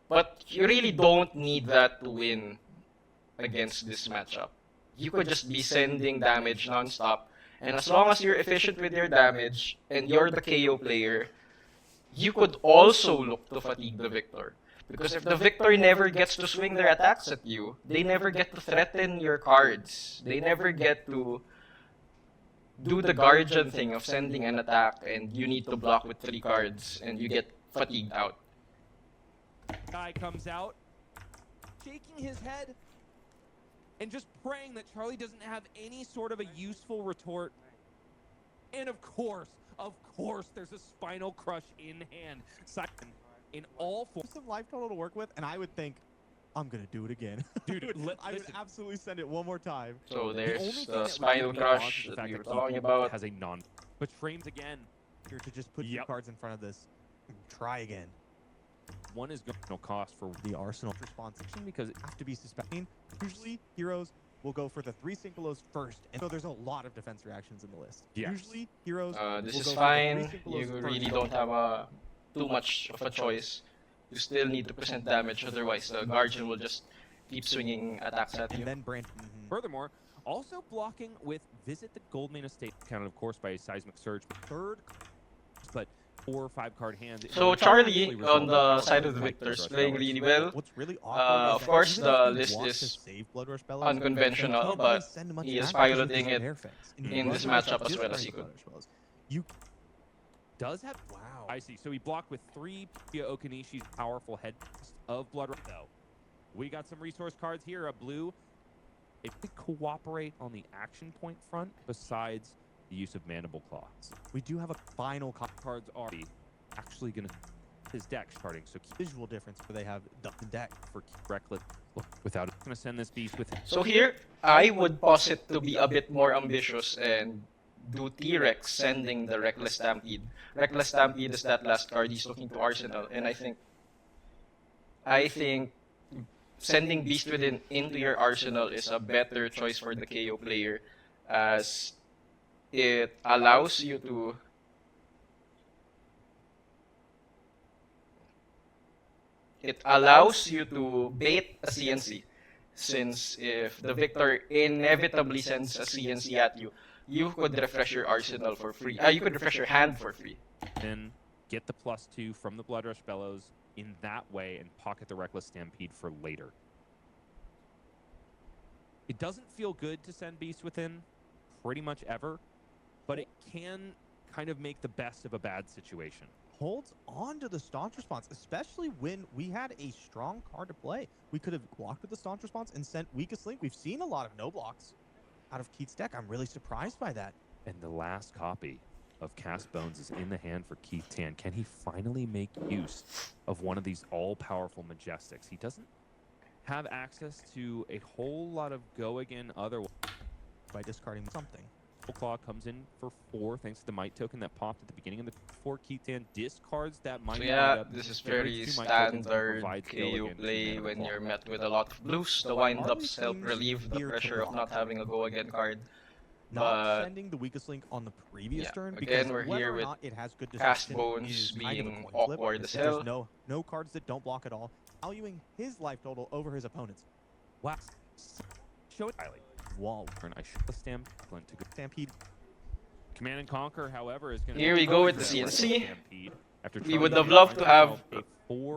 Speaker 1: But you really don't need that to win against this matchup. You could just be sending damage non-stop, and as long as you're efficient with your damage and you're the KO player, you could also look to fatigue the victor. Because if the victor never gets to swing their attacks at you, they never get to threaten your cards. They never get to do the Guardian thing of sending an attack and you need to block with 3 cards and you get fatigued out.
Speaker 2: guy comes out, shaking his head, and just praying that Charlie doesn't have any sort of a useful retort. And of course, there's a Spinal Crush in hand. Second, in all forms.
Speaker 3: some life total to work with, and I would think, I'm gonna do it again.
Speaker 2: Dude,
Speaker 3: I would
Speaker 2: listen.
Speaker 3: absolutely send it one more time.
Speaker 1: So
Speaker 2: only
Speaker 1: there's
Speaker 2: thing
Speaker 1: the
Speaker 2: that would
Speaker 1: Spinal
Speaker 2: give me pause
Speaker 1: Crush
Speaker 2: is the
Speaker 1: that
Speaker 2: fact
Speaker 1: we were
Speaker 2: that he
Speaker 1: talking about.
Speaker 2: has a non. But frames again.
Speaker 3: Here to just put
Speaker 2: Yep.
Speaker 3: 2 cards in front of this. Try again.
Speaker 2: One is going to cost for
Speaker 3: The arsenal response
Speaker 2: because
Speaker 3: have to be suspecting. Usually, heroes will go for the 3 synchros first, and so there's a lot of defense reactions in the list.
Speaker 2: Yes.
Speaker 3: Usually, heroes.
Speaker 1: This
Speaker 3: will
Speaker 1: is
Speaker 3: go for the
Speaker 1: fine.
Speaker 3: 3 synchros
Speaker 1: You
Speaker 3: first.
Speaker 1: really don't have too much of a choice. You still need to present damage, otherwise the Guardian will just keep swinging attacks at you.
Speaker 3: And then branch.
Speaker 2: furthermore, also blocking with Visit the Goldmane Estate, counted of course by a Seismic Surge. Third, but 4 or 5 card hands.
Speaker 1: So Charlie, on the side of the victors, playing really well.
Speaker 3: What's really awkward is
Speaker 1: of
Speaker 3: that
Speaker 1: course,
Speaker 3: even
Speaker 1: the
Speaker 3: if he
Speaker 1: list
Speaker 3: wants to
Speaker 1: is
Speaker 3: save Blood Rush Bellows,
Speaker 1: unconventional,
Speaker 3: he can't
Speaker 1: but
Speaker 3: really send much
Speaker 1: he is
Speaker 3: back because of
Speaker 1: piloting
Speaker 3: his
Speaker 1: it
Speaker 3: air effects. And
Speaker 1: in
Speaker 3: Blood
Speaker 1: this
Speaker 3: Rush
Speaker 1: matchup as
Speaker 3: is
Speaker 1: well as
Speaker 3: very
Speaker 1: he could.
Speaker 3: Blood Rush Bellows. You
Speaker 2: Does have.
Speaker 3: wow.
Speaker 2: I see. So he blocked with 3 via Okanishi's powerful head of Blood Rush. Though we got some resource cards here. A blue. If we cooperate on the action point front, besides the use of Mandible Claws,
Speaker 3: We do have a final
Speaker 2: cards are actually going to his deck starting. So keep
Speaker 3: visual difference where they have the deck.
Speaker 2: for Reckless without going to send this beast with.
Speaker 1: So here, I would posit to be a bit more ambitious and do T-Rex sending the Reckless Stampede. Reckless Stampede is that last card he's looking to Arsenal, and I think sending Beast Within into your Arsenal is a better choice for the KO player, as it allows you to bait a CNC. Since if the victor inevitably sends a CNC at you, you could refresh your arsenal for free. You could refresh your hand for free.
Speaker 2: Then get the +2 from the Blood Rush Bellows in that way and pocket the Reckless Stampede for later. It doesn't feel good to send Beast Within pretty much ever, but it can kind of make the best of a bad situation.
Speaker 3: Holds on to the staunch response, especially when we had a strong card to play. We could have blocked with the staunch response and sent Weakest Link. We've seen a lot of no blocks out of Keith's deck. I'm really surprised by that.
Speaker 2: And the last copy of Cast Bones is in the hand for Keith Tan. Can he finally make use of one of these all-powerful Majestics? He doesn't have access to a whole lot of go again otherwise.
Speaker 3: By discarding something.
Speaker 2: Claw comes in for 4 thanks to the Might token that popped at the beginning of the 4. Keith Tan discards that Might.
Speaker 1: So yeah, this is very standard KO play when you're met with a lot of blues. The wind-ups help relieve the pressure of not having a go again card.
Speaker 3: not
Speaker 1: But
Speaker 3: sending the weakest link on the previous
Speaker 1: yeah,
Speaker 3: turn
Speaker 1: again,
Speaker 3: because
Speaker 1: we're
Speaker 3: whether
Speaker 1: here
Speaker 3: or
Speaker 1: with
Speaker 3: not it has good
Speaker 1: Cast
Speaker 3: deception
Speaker 1: Bones
Speaker 3: is kind of a
Speaker 1: being
Speaker 3: coin flip.
Speaker 1: awkward as
Speaker 3: If there's
Speaker 1: hell.
Speaker 3: no cards that don't block at all, valuing his life total over his opponent's.
Speaker 2: Wow. Show it highly.
Speaker 3: Wall.
Speaker 2: I should have Stampede to go.
Speaker 3: Stampede.
Speaker 2: Command and Conquer, however, is going to
Speaker 1: Here we go with the CNC. We would have loved to have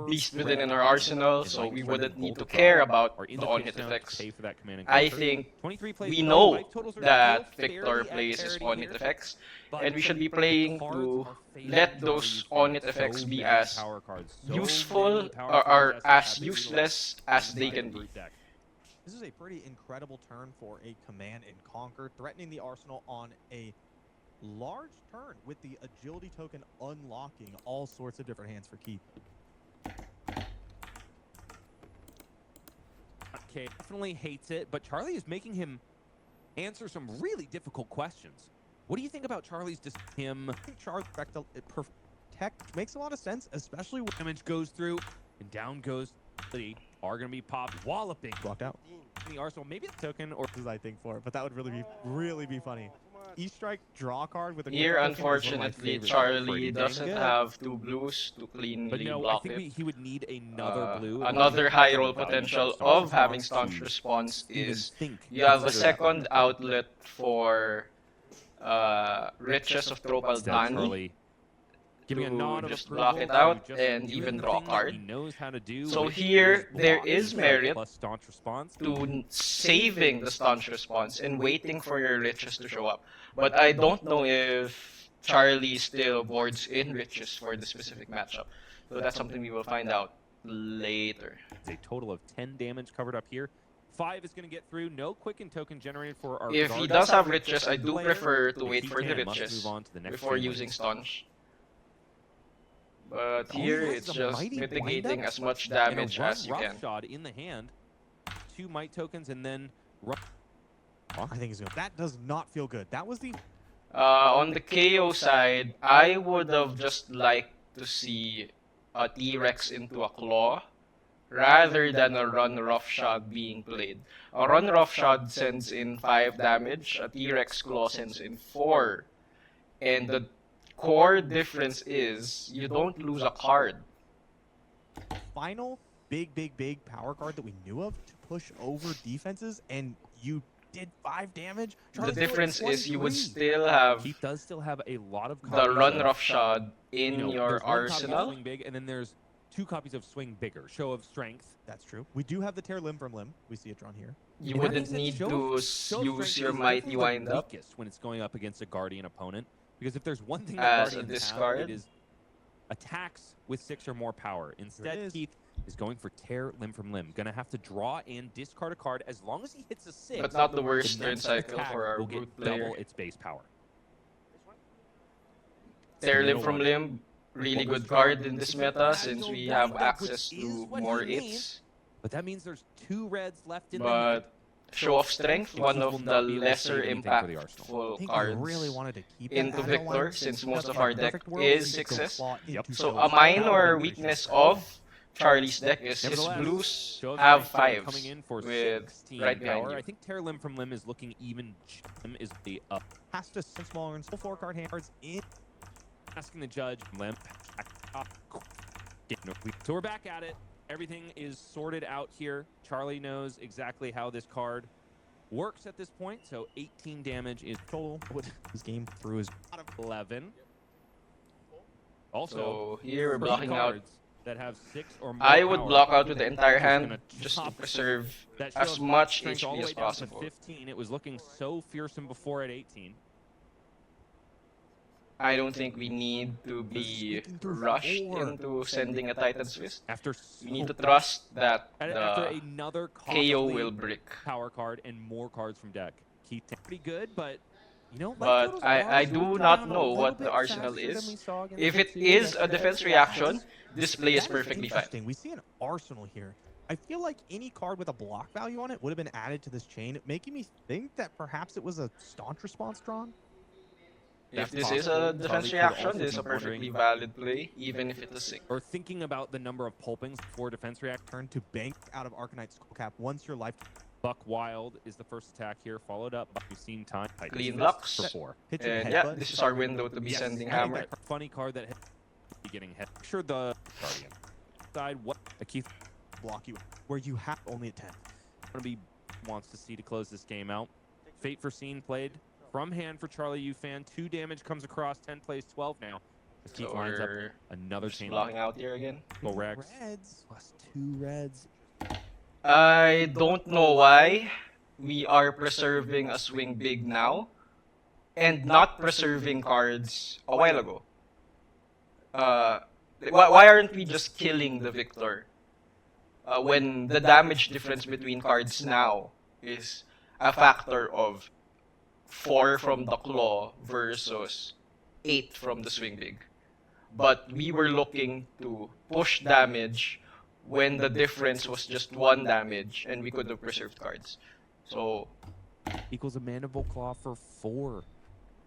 Speaker 1: Beast Within in our arsenal, so we wouldn't need to care about the on-hit effects. I think we know that Victor plays his on-hit effects, and we should be playing to let those on-hit effects be as useful or as useless as they can be.
Speaker 3: This is a pretty incredible turn for a Command and Conquer, threatening the arsenal on a large turn with the agility token unlocking all sorts of different hands for Keith.
Speaker 2: Okay, definitely hates it, but Charlie is making him answer some really difficult questions. What do you think about Charlie's him?
Speaker 3: I think Charlie protect makes a lot of sense, especially when
Speaker 2: Damage goes through, and down goes are going to be popped, walloping.
Speaker 3: blocked out.
Speaker 2: The arsenal, maybe a token or
Speaker 3: This is, I think, for it, but that would really be funny. E-strike draw card with a
Speaker 1: Here,
Speaker 3: token is one of my
Speaker 1: unfortunately,
Speaker 3: favorites.
Speaker 1: Charlie
Speaker 3: Pretty
Speaker 1: doesn't
Speaker 3: good.
Speaker 1: have 2 blues to
Speaker 2: but
Speaker 1: cleanly
Speaker 2: no, I
Speaker 1: block
Speaker 2: think
Speaker 1: it.
Speaker 2: he would need another blue.
Speaker 1: Another high roll potential of having staunch response is you have a second outlet for Riches of Tropal Dani
Speaker 2: Charlie giving a nod
Speaker 1: to
Speaker 2: of
Speaker 1: just
Speaker 2: approval
Speaker 1: block it
Speaker 2: to
Speaker 1: out
Speaker 2: just
Speaker 1: and
Speaker 2: doing
Speaker 1: even
Speaker 2: the
Speaker 1: draw a
Speaker 2: thing that
Speaker 1: card.
Speaker 2: he knows how to do,
Speaker 1: So
Speaker 2: which
Speaker 1: here, there
Speaker 2: block
Speaker 1: is
Speaker 2: strike
Speaker 1: merit
Speaker 2: plus staunch response.
Speaker 1: to saving the staunch response and waiting for your Riches to show up. But I don't know if Charlie still boards in Riches for the specific matchup. So that's something we will find out later.
Speaker 2: It's a total of 10 damage covered up here. 5 is going to get through. No quicken token generated for our
Speaker 1: If he
Speaker 2: guard.
Speaker 1: does have Riches, I do prefer to
Speaker 2: If
Speaker 1: wait
Speaker 2: he
Speaker 1: for the
Speaker 2: can, must
Speaker 1: Riches
Speaker 2: move on to the next
Speaker 1: before
Speaker 2: turn.
Speaker 1: using Staunch. But
Speaker 3: Oh,
Speaker 1: here
Speaker 3: he
Speaker 1: it's
Speaker 3: has a
Speaker 1: just
Speaker 3: mighty
Speaker 1: mitigating
Speaker 3: wind-up?
Speaker 1: as much
Speaker 2: And a
Speaker 1: damage
Speaker 2: run
Speaker 1: as you can.
Speaker 2: roughshod in the hand. 2 might tokens and then run.
Speaker 3: I think he's going. That does not feel good. That was the
Speaker 1: On the KO side, I would have just liked to see a T-Rex into a Claw rather than a Run Roughshod being played. A Run Roughshod sends in 5 damage, a T-Rex Claw sends in 4. And the core difference is you don't lose a card.
Speaker 3: final big power card that we knew of to push over defenses, and you did 5 damage.
Speaker 1: The
Speaker 3: Charlie's still at
Speaker 1: difference is you would
Speaker 3: 23.
Speaker 1: still have
Speaker 2: He does still have a lot of
Speaker 1: the
Speaker 2: copies
Speaker 1: Run
Speaker 2: of,
Speaker 1: Roughshod in
Speaker 2: you know,
Speaker 1: your
Speaker 2: there's 1 copy of
Speaker 1: arsenal.
Speaker 2: Swing Big, and then there's 2 copies of Swing Bigger. Show of Strength.
Speaker 3: That's true. We do have the tear limb from limb. We see it drawn here.
Speaker 1: You
Speaker 2: And that
Speaker 1: wouldn't
Speaker 2: means that
Speaker 1: need
Speaker 2: Show
Speaker 1: to
Speaker 2: of
Speaker 1: use
Speaker 2: Strength
Speaker 1: your
Speaker 2: is
Speaker 1: Mighty
Speaker 2: definitely
Speaker 1: Wind
Speaker 2: the
Speaker 1: Up.
Speaker 2: weakest when it's going up against a Guardian opponent. Because if there's one thing
Speaker 1: As
Speaker 2: that
Speaker 1: a
Speaker 2: Guardians
Speaker 1: discard.
Speaker 2: have, it is attacks with 6 or more power. Instead,
Speaker 3: is.
Speaker 2: Keith is going for Tear Limb from Limb. Gonna have to draw and discard a card as long as he hits a 6.
Speaker 1: But not the
Speaker 2: the
Speaker 1: worst turn
Speaker 2: next
Speaker 1: cycle
Speaker 2: attack
Speaker 1: for our
Speaker 2: will
Speaker 1: brute
Speaker 2: get
Speaker 1: player.
Speaker 2: double its base power.
Speaker 1: Tear Limb
Speaker 2: middle
Speaker 1: from
Speaker 2: one.
Speaker 1: Limb, really
Speaker 2: What was
Speaker 1: good
Speaker 2: drawn
Speaker 1: card in this meta since we have
Speaker 2: Wind Up,
Speaker 1: access
Speaker 2: which is
Speaker 1: to
Speaker 2: what
Speaker 1: more
Speaker 2: he needs.
Speaker 1: 8s.
Speaker 2: But that means there's 2 reds left in the hand.
Speaker 1: But Show of Strength, one
Speaker 2: Keith will
Speaker 1: of the
Speaker 2: not be able to
Speaker 1: lesser
Speaker 2: save anything for the Arsenal.
Speaker 3: I
Speaker 1: impactful
Speaker 3: think I
Speaker 1: cards
Speaker 3: really wanted to keep that
Speaker 1: into
Speaker 3: Agile
Speaker 1: Victor
Speaker 3: line
Speaker 1: since
Speaker 3: because
Speaker 1: most of
Speaker 3: in a
Speaker 1: our deck
Speaker 3: perfect world,
Speaker 1: is
Speaker 3: we could go
Speaker 1: 6s.
Speaker 3: slot
Speaker 2: Yep.
Speaker 3: into
Speaker 1: So
Speaker 3: Show
Speaker 1: a
Speaker 3: of Strength. That
Speaker 1: minor
Speaker 3: would've been
Speaker 1: weakness
Speaker 3: pretty
Speaker 1: of Charlie's deck is his
Speaker 2: Nevertheless,
Speaker 1: blues
Speaker 2: Show of
Speaker 1: have
Speaker 2: Strength
Speaker 1: 5s
Speaker 2: coming in for
Speaker 1: with
Speaker 2: 16
Speaker 1: right behind
Speaker 2: power.
Speaker 1: you.
Speaker 2: I think Tear Limb from Limb is looking even. Limb is the up.
Speaker 3: has to send smaller and full 4 card hand cards in.
Speaker 2: Asking the judge, Limb. So we're back at it. Everything is sorted out here. Charlie knows exactly how this card works at this point. So 18 damage is
Speaker 3: Total with his game through his
Speaker 2: out of 11. Also,
Speaker 1: So here we're
Speaker 2: 3
Speaker 1: blocking out.
Speaker 2: cards that have 6 or more
Speaker 1: I would
Speaker 2: power.
Speaker 1: block out with the entire
Speaker 2: Just
Speaker 1: hand
Speaker 2: gonna
Speaker 1: just to
Speaker 2: chop
Speaker 1: preserve
Speaker 2: that
Speaker 1: as
Speaker 2: shows
Speaker 1: much
Speaker 2: strength all
Speaker 1: HP
Speaker 2: the
Speaker 1: as
Speaker 2: way down to
Speaker 1: possible.
Speaker 2: 15. It was looking so fearsome before at 18.
Speaker 1: I don't think we need to be
Speaker 3: sneaking through
Speaker 1: rushed
Speaker 3: 4.
Speaker 1: into sending a Titan's Fist.
Speaker 2: After
Speaker 1: We need to trust that
Speaker 2: after
Speaker 1: the
Speaker 2: another
Speaker 1: KO
Speaker 2: costly
Speaker 1: will brick.
Speaker 2: power card and more cards from deck. Keith pretty good, but you know, life
Speaker 1: But
Speaker 2: totals
Speaker 1: I
Speaker 2: are
Speaker 1: do
Speaker 2: going
Speaker 1: not
Speaker 2: down a
Speaker 1: know
Speaker 2: little
Speaker 1: what the
Speaker 2: bit
Speaker 1: arsenal
Speaker 2: faster than
Speaker 1: is.
Speaker 2: we saw against
Speaker 1: If
Speaker 2: the
Speaker 1: it
Speaker 2: two
Speaker 1: is a
Speaker 2: yesterday.
Speaker 1: defense reaction, this play is
Speaker 3: That
Speaker 1: perfectly fine.
Speaker 3: interesting. We see an arsenal here. I feel like any card with a block value on it would have been added to this chain, making me think that perhaps it was a staunch response drawn.
Speaker 1: If
Speaker 2: That's
Speaker 1: this is a
Speaker 2: possible.
Speaker 1: defense
Speaker 2: Charlie could
Speaker 1: reaction,
Speaker 2: also
Speaker 1: this is
Speaker 2: be
Speaker 1: a perfectly
Speaker 2: wondering-
Speaker 1: valid play, even if it is sick.
Speaker 2: Or thinking about the number of pulpings for defense react.
Speaker 3: Turn to bank out of Arcanite Skullcap once your life.
Speaker 2: Buck Wild is the first attack here, followed up by You've Seen Time.
Speaker 1: Clean
Speaker 2: Fist
Speaker 1: blocks.
Speaker 2: for 4.
Speaker 3: Pitching
Speaker 1: And yeah,
Speaker 3: headbutt.
Speaker 1: this is our window to be
Speaker 3: Yes.
Speaker 1: sending
Speaker 3: I think
Speaker 1: hammer.
Speaker 3: that
Speaker 2: Funny card that beginning head. Sure, the Guardian side. What a Keith
Speaker 3: block you where you have only a 10.
Speaker 2: gonna be wants to see to close this game out. Fate Foreseen played from hand for Charlie Ufan. 2 damage comes across. 10 plays 12 now. As Keith
Speaker 1: So
Speaker 2: lines up
Speaker 1: we're
Speaker 2: another
Speaker 1: just
Speaker 2: chain
Speaker 1: blocking out here again.
Speaker 2: Go Rex.
Speaker 3: Reds.
Speaker 2: Plus 2 reds.
Speaker 1: I don't know why we are preserving a swing big now and not preserving cards a while ago. Why aren't we just killing the Victor when the damage difference between cards now is a factor of 4 from the claw versus 8 from the swing big? But we were looking to push damage when the difference was just 1 damage and we could have preserved cards. So
Speaker 2: Equals a Mandible Claw for 4.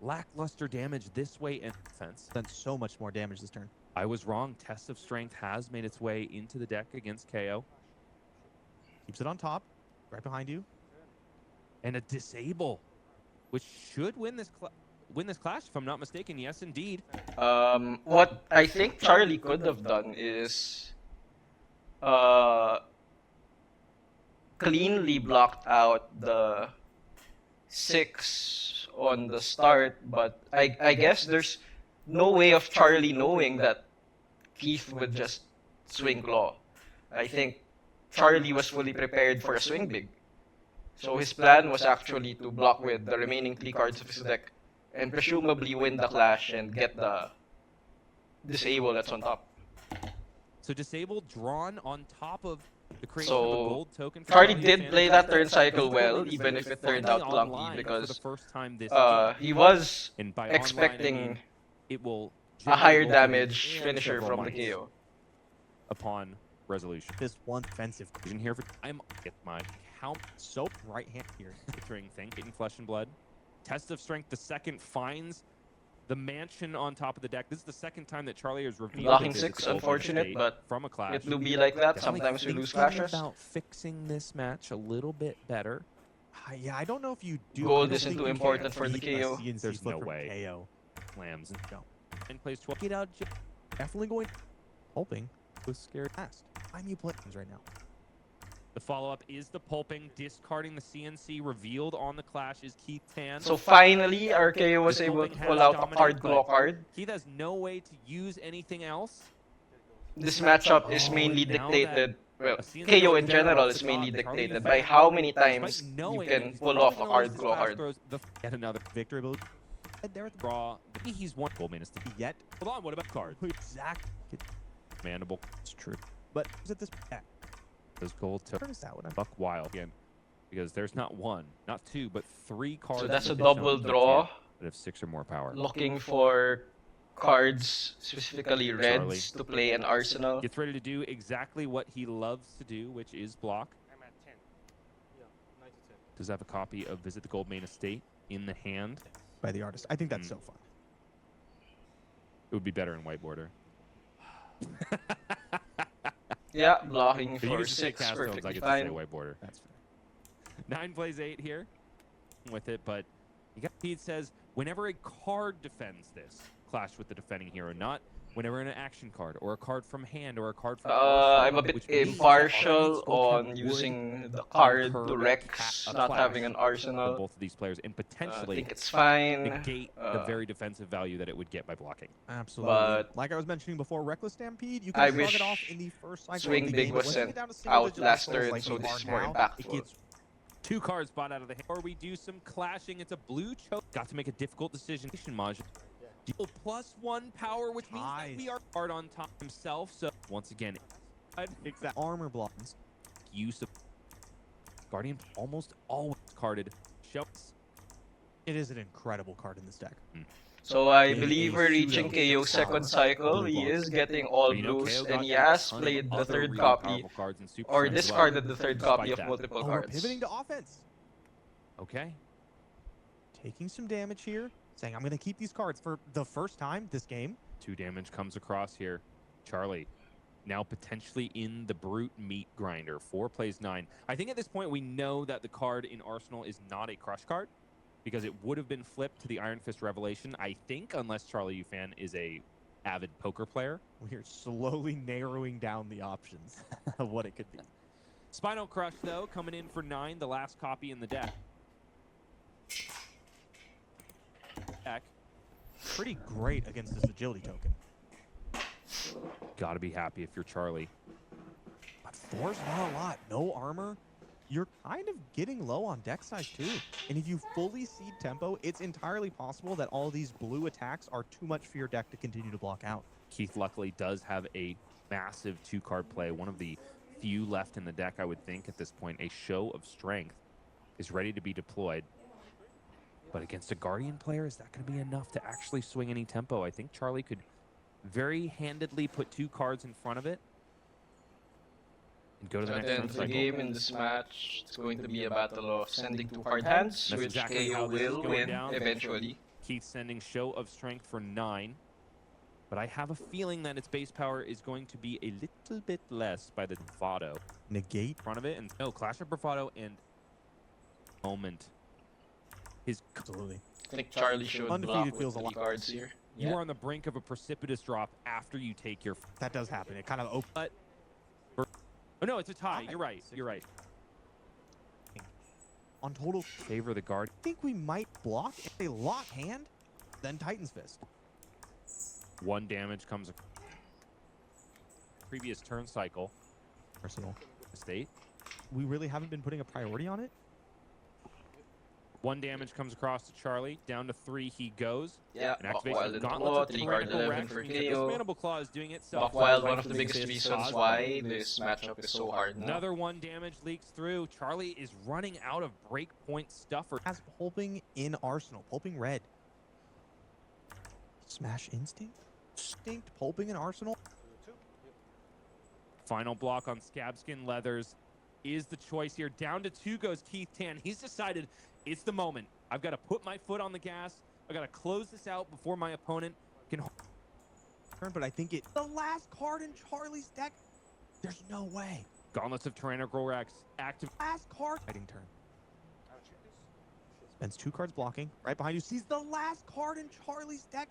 Speaker 2: Lackluster damage this way in defense.
Speaker 3: Done so much more damage this turn.
Speaker 2: I was wrong. Test of Strength has made its way into the deck against Kayo.
Speaker 3: Keeps it on top, right behind you.
Speaker 2: And a Disable, which should win this clash, if I'm not mistaken. Yes, indeed.
Speaker 1: what I think Charlie could have done is cleanly blocked out the 6 on the start, but I guess there's no way of Charlie knowing that Keith would just swing claw. I think Charlie was fully prepared for a swing big. So his plan was actually to block with the remaining 3 cards of his deck and presumably win the clash and get the disable that's on top.
Speaker 2: So Disable drawn on top of the creation
Speaker 1: So,
Speaker 2: of a gold token. for
Speaker 1: Charlie
Speaker 2: Charlie
Speaker 1: did
Speaker 2: Fan.
Speaker 1: play that turn cycle
Speaker 2: Disable
Speaker 1: well,
Speaker 2: is
Speaker 1: even if it turned
Speaker 2: finally
Speaker 1: out
Speaker 2: online
Speaker 1: clunky,
Speaker 2: for
Speaker 1: because
Speaker 2: the first time this game.
Speaker 1: he was
Speaker 2: And by online, I
Speaker 1: expecting
Speaker 2: mean it will
Speaker 1: a higher
Speaker 2: generate
Speaker 1: damage
Speaker 2: and
Speaker 1: finisher
Speaker 2: several
Speaker 1: from the
Speaker 2: mites
Speaker 1: KO.
Speaker 2: upon resolution.
Speaker 3: This one defensive.
Speaker 2: In here for I'm get my count
Speaker 3: So right hand here.
Speaker 2: ring thing, getting Flesh and Blood. Test of Strength, the second finds the mansion on top of the deck. This is the second time that Charlie has revealed
Speaker 1: Blocking
Speaker 2: that
Speaker 1: 6,
Speaker 2: it's a Golden
Speaker 1: unfortunate,
Speaker 2: State
Speaker 1: but
Speaker 2: from a clash.
Speaker 1: It do be like that.
Speaker 2: Definitely
Speaker 1: Sometimes we lose
Speaker 2: thinking
Speaker 1: clashes.
Speaker 2: about fixing this match a little bit better.
Speaker 3: Yeah, I don't know if you do.
Speaker 1: Gold
Speaker 3: I don't
Speaker 1: isn't
Speaker 3: think
Speaker 1: too
Speaker 3: you
Speaker 1: important
Speaker 3: can
Speaker 1: for the
Speaker 3: beat a
Speaker 1: KO.
Speaker 3: CNC
Speaker 2: There's
Speaker 3: flip
Speaker 2: no
Speaker 3: from
Speaker 2: way.
Speaker 3: KO.
Speaker 2: Slams and
Speaker 3: No.
Speaker 2: and plays 12.
Speaker 3: Get out. Definitely going. Hoping. Was scared fast. I'm you playing right now.
Speaker 2: The follow-up is the pulping, discarding the CNC revealed on the clash is Keith Tan.
Speaker 1: So finally, RKO was
Speaker 2: The
Speaker 1: able to
Speaker 2: Pulping
Speaker 1: pull
Speaker 2: has
Speaker 1: out a
Speaker 2: dominated,
Speaker 1: card
Speaker 2: but
Speaker 1: claw card.
Speaker 2: Keith has no way to use anything else.
Speaker 1: This matchup is
Speaker 2: Oh,
Speaker 1: mainly
Speaker 2: now that
Speaker 1: dictated. Well,
Speaker 2: a CNC
Speaker 1: KO in
Speaker 2: is
Speaker 1: general
Speaker 2: out,
Speaker 1: is mainly
Speaker 2: Charlie
Speaker 1: dictated
Speaker 2: Ufan,
Speaker 1: by how many
Speaker 2: despite
Speaker 1: times you
Speaker 2: knowing
Speaker 1: can
Speaker 2: that he's
Speaker 1: pull
Speaker 2: probably
Speaker 1: off a
Speaker 2: gonna
Speaker 1: card
Speaker 2: lose this
Speaker 1: claw
Speaker 2: clash,
Speaker 1: card.
Speaker 2: throws yet another
Speaker 3: Victory ability. There at the
Speaker 2: draw. Maybe he's one gold minus.
Speaker 3: yet.
Speaker 2: Hold on, what about card?
Speaker 3: Exact.
Speaker 2: Mandible.
Speaker 3: It's true. But is it this? Yeah.
Speaker 2: Those gold to
Speaker 3: Turn is that one.
Speaker 2: Buck Wild again. Because there's not 1, not 2, but 3 cards.
Speaker 1: So that's a
Speaker 2: in the pitch
Speaker 1: double
Speaker 2: zone
Speaker 1: draw.
Speaker 2: that have 6 or more power.
Speaker 1: Looking for cards, specifically reds, to play an arsenal.
Speaker 2: Gets ready to do exactly what he loves to do, which is block.
Speaker 4: I'm at 10. Yeah, 9 to 10.
Speaker 2: Does have a copy of Visit the Gold Main Estate in the hand.
Speaker 3: By the artist. I think that's so fun.
Speaker 2: It would be better in white border.
Speaker 1: Yeah, blocking
Speaker 2: But you
Speaker 1: for
Speaker 2: get to say
Speaker 1: 6,
Speaker 2: cast stones, I
Speaker 1: perfectly
Speaker 2: get to say
Speaker 1: fine.
Speaker 2: white border.
Speaker 3: That's fair.
Speaker 2: 9 plays 8 here with it, but you got Pete says whenever a card defends this clash with the defending hero, not whenever an action card or a card from hand or a card from
Speaker 1: I'm a bit
Speaker 2: which means that
Speaker 1: impartial
Speaker 2: Arcane Skullcap
Speaker 1: on
Speaker 2: would
Speaker 1: using the card
Speaker 2: incur
Speaker 1: to Rex,
Speaker 2: a
Speaker 1: not
Speaker 2: clash
Speaker 1: having an
Speaker 2: for
Speaker 1: arsenal.
Speaker 2: both of these players and
Speaker 1: I
Speaker 2: potentially
Speaker 1: think it's fine.
Speaker 2: negate the very defensive value that it would get by blocking.
Speaker 3: Absolutely.
Speaker 1: But
Speaker 3: like I was mentioning before, Reckless Stampede, you can
Speaker 1: I
Speaker 3: shrug
Speaker 1: wish
Speaker 3: it off in the first cycle
Speaker 1: Swing
Speaker 3: of the
Speaker 1: Big
Speaker 3: game,
Speaker 1: was
Speaker 3: but once you
Speaker 1: sent
Speaker 3: get down to single
Speaker 1: out
Speaker 3: digit
Speaker 1: last
Speaker 3: levels
Speaker 1: turn,
Speaker 3: like
Speaker 1: so
Speaker 3: they
Speaker 1: this
Speaker 3: are
Speaker 1: is more
Speaker 3: now,
Speaker 1: impactful.
Speaker 3: It gets
Speaker 2: 2 cards spot out of the hand. Or we do some clashing. It's a blue choke. Got to make a difficult decision. Maj. Deal +1 power, which means that we are hard on top himself. So once again,
Speaker 3: exact armor blocks.
Speaker 2: use of Guardian almost always carded. Shows.
Speaker 3: It is an incredible card in this deck.
Speaker 1: So I
Speaker 3: Maybe
Speaker 1: believe
Speaker 3: a
Speaker 1: we're reaching
Speaker 3: pseudo
Speaker 1: KO's second
Speaker 3: power
Speaker 1: cycle.
Speaker 3: blue
Speaker 1: He
Speaker 3: box.
Speaker 1: is getting all
Speaker 2: But you know,
Speaker 1: blues,
Speaker 2: KO
Speaker 1: and
Speaker 2: got
Speaker 1: he
Speaker 2: a
Speaker 1: has
Speaker 2: ton of
Speaker 1: played the
Speaker 2: other
Speaker 1: third
Speaker 2: really
Speaker 1: copy,
Speaker 2: powerful cards in Super
Speaker 1: or
Speaker 2: Saiyan as well.
Speaker 1: discarded the third copy
Speaker 2: Despite
Speaker 1: of
Speaker 2: that.
Speaker 1: multiple
Speaker 3: Oh, we're
Speaker 1: cards.
Speaker 3: pivoting to offense.
Speaker 2: Okay.
Speaker 3: Taking some damage here. Saying, I'm going to keep these cards for the first time this game.
Speaker 2: 2 damage comes across here. Charlie now potentially in the Brute Meat Grinder. 4 plays 9. I think at this point we know that the card in Arsenal is not a crush card because it would have been flipped to the Iron Fist Revelation, I think, unless Charlie Ufan is a avid poker player.
Speaker 3: We're slowly narrowing down the options of what it could be.
Speaker 2: Spinal Crush, though, coming in for 9, the last copy in the deck.
Speaker 3: Pretty great against this agility token.
Speaker 2: Gotta be happy if you're Charlie.
Speaker 3: But 4's not a lot. No armor. You're kind of getting low on deck size too. And if you fully seed tempo, it's entirely possible that all these blue attacks are too much for your deck to continue to block out.
Speaker 2: Keith luckily does have a massive 2-card play. One of the few left in the deck, I would think, at this point. A Show of Strength is ready to be deployed. But against a Guardian player, is that going to be enough to actually swing any tempo? I think Charlie could very handedly put 2 cards in front of it and go to the
Speaker 1: At
Speaker 2: next
Speaker 1: the end
Speaker 2: turn
Speaker 1: of the
Speaker 2: cycle.
Speaker 1: game in this match, it's going to be a battle of sending 2 card hands,
Speaker 2: That's
Speaker 1: which
Speaker 2: exactly how
Speaker 1: KO
Speaker 2: this is
Speaker 1: will
Speaker 2: going
Speaker 1: win
Speaker 2: down.
Speaker 1: eventually.
Speaker 2: Keith sending Show of Strength for 9. But I have a feeling that its base power is going to be a little bit less by the Bravado
Speaker 3: Negate.
Speaker 2: in front of it. And no, Clash of Bravado and Moment. His
Speaker 3: Absolutely.
Speaker 1: I think Charlie should
Speaker 3: Undefeated
Speaker 1: block
Speaker 3: feels
Speaker 1: with
Speaker 3: a
Speaker 1: 3
Speaker 3: lot.
Speaker 1: cards here.
Speaker 2: You are on the brink of a precipitous drop after you take your...
Speaker 3: That does happen. It kind of opens.
Speaker 2: But... Oh, no, it's a tie. You're right. You're right.
Speaker 3: On total,
Speaker 2: Favor the guard.
Speaker 3: I think we might block if they lock hand, then Titan's Fist.
Speaker 2: 1 damage comes... Previous turn cycle.
Speaker 3: Arsenal.
Speaker 2: State.
Speaker 3: We really haven't been putting a priority on it.
Speaker 2: 1 damage comes across to Charlie. Down to 3 he goes.
Speaker 1: Yeah,
Speaker 2: An
Speaker 1: Buck
Speaker 2: activation
Speaker 1: Wild
Speaker 2: of
Speaker 1: and
Speaker 2: Gauntlets
Speaker 1: Claw,
Speaker 2: of
Speaker 1: 3 card
Speaker 2: Tyrannical
Speaker 1: 11
Speaker 2: Rex
Speaker 1: for
Speaker 2: means that this
Speaker 1: KO.
Speaker 2: Mandible Claw is doing itself.
Speaker 1: Buck Wild,
Speaker 2: Right
Speaker 1: one of
Speaker 2: to
Speaker 1: the
Speaker 2: the
Speaker 1: biggest
Speaker 2: fist
Speaker 1: reasons
Speaker 2: cause.
Speaker 1: why this matchup is so hard now.
Speaker 2: Another 1 damage leaks through. Charlie is running out of breakpoint stuffer.
Speaker 3: Has pulping in Arsenal. Pulping red. Smash Instinct? Instinct pulping in Arsenal?
Speaker 2: Final block on Scabskin Leathers is the choice here. Down to 2 goes Keith Tan. He's decided it's the moment. I've got to put my foot on the gas. I've got to close this out before my opponent can...
Speaker 3: But I think it's the last card in Charlie's deck. There's no way.
Speaker 2: Gauntlets of Tyrannical Rex active.
Speaker 3: Last card. Fighting turn. Spends 2 cards blocking. Right behind you. Sees the last card in Charlie's deck.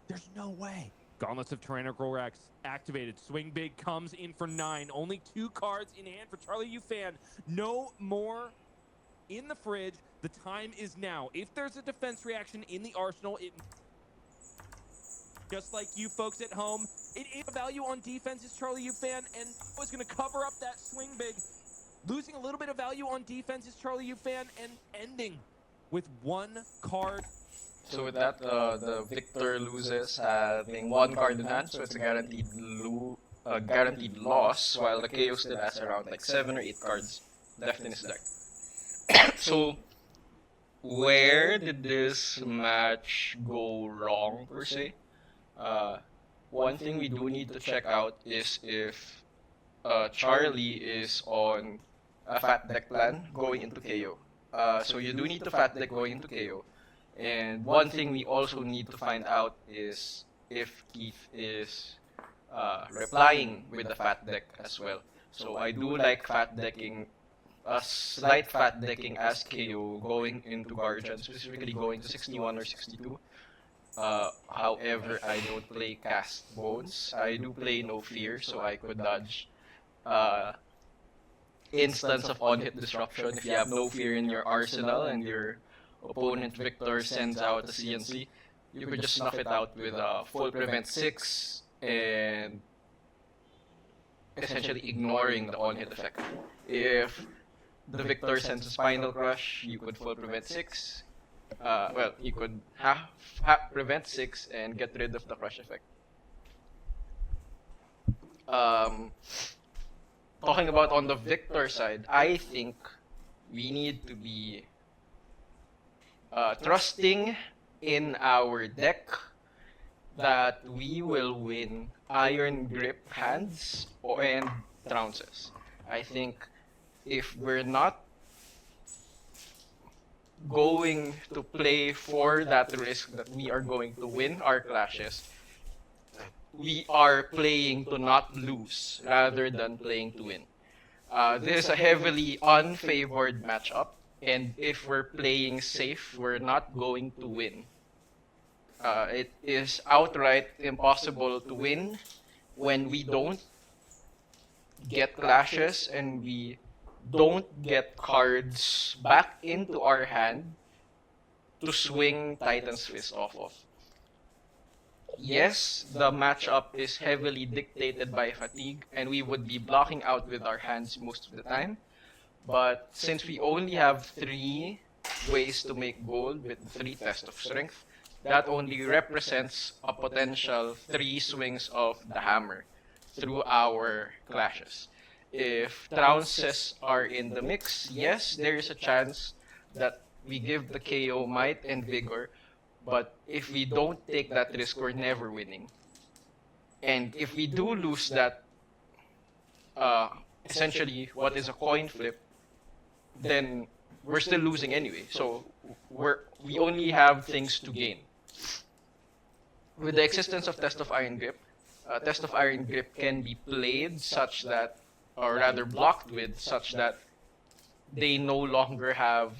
Speaker 3: There's no way.
Speaker 2: Gauntlets of Tyrannical Rex activated. Swing Big comes in for 9. Only 2 cards in hand for Charlie Ufan. No more in the fridge. The time is now. If there's a defense reaction in the Arsenal, it... Just like you folks at home, it is a value on defense is Charlie Ufan, and was going to cover up that Swing Big. Losing a little bit of value on defense is Charlie Ufan, and ending with 1 card.
Speaker 1: So with that, the victor loses having 1 card in hand, so it's a guaranteed loss, while the KO still has around like 7 or 8 cards left in his deck. So, where did this match go wrong, per se? One thing we do need to check out is if Charlie is on a fat deck plan going into KO. So you do need to fat deck going into KO. And one thing we also need to find out is if Keith is replying with the fat deck as well. So I do like fat decking, a slight fat decking as KO going into Guardian, specifically going to 61 or 62. However, I don't play Cast Bones. I do play No Fear, so I could dodge instance of on-hit disruption if you have No Fear in your arsenal and your opponent Victor sends out a CNC. You could just snuff it out with a full prevent 6 and essentially ignoring the on-hit effect. If the Victor sends a Spinal Crush, you could full prevent 6. Well, you could half prevent 6 and get rid of the crush effect. Talking about on the Victor side, I think we need to be trusting in our deck that we will win Iron Grip hands and trounces. I think if we're not going to play for that risk that we are going to win our clashes, we are playing to not lose rather than playing to win. This is a heavily unfavored matchup, and if we're playing safe, we're not going to win. It is outright impossible to win when we don't get clashes and we don't get cards back into our hand to swing Titan's Fist off of. Yes, the matchup is heavily dictated by fatigue, and we would be blocking out with our hands most of the time. But since we only have 3 ways to make gold with 3 tests of strength, that only represents a potential 3 swings of the hammer through our clashes. If trounces are in the mix, yes, there is a chance that we give the KO might and vigor, but if we don't take that risk, we're never winning. And if we do lose that, essentially what is a coin flip, then we're still losing anyway. So we only have things to gain. With the existence of Test of Iron Grip, Test of Iron Grip can be played such that, or rather blocked with, such that they no longer have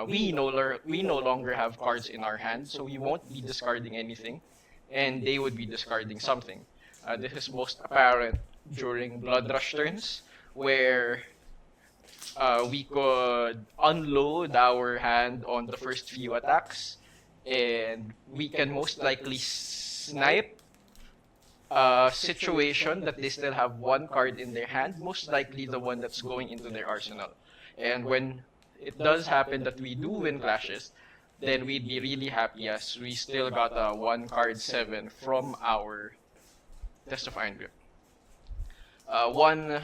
Speaker 1: we no longer have cards in our hand, so we won't be discarding anything, and they would be discarding something. This is most apparent during Blood Rush turns, where we could unload our hand on the first few attacks, and we can most likely snipe a situation that they still have 1 card in their hand, most likely the one that's going into their arsenal. And when it does happen that we do win clashes, then we'd be really happy as we still got a 1 card 7 from our Test of Iron Grip. One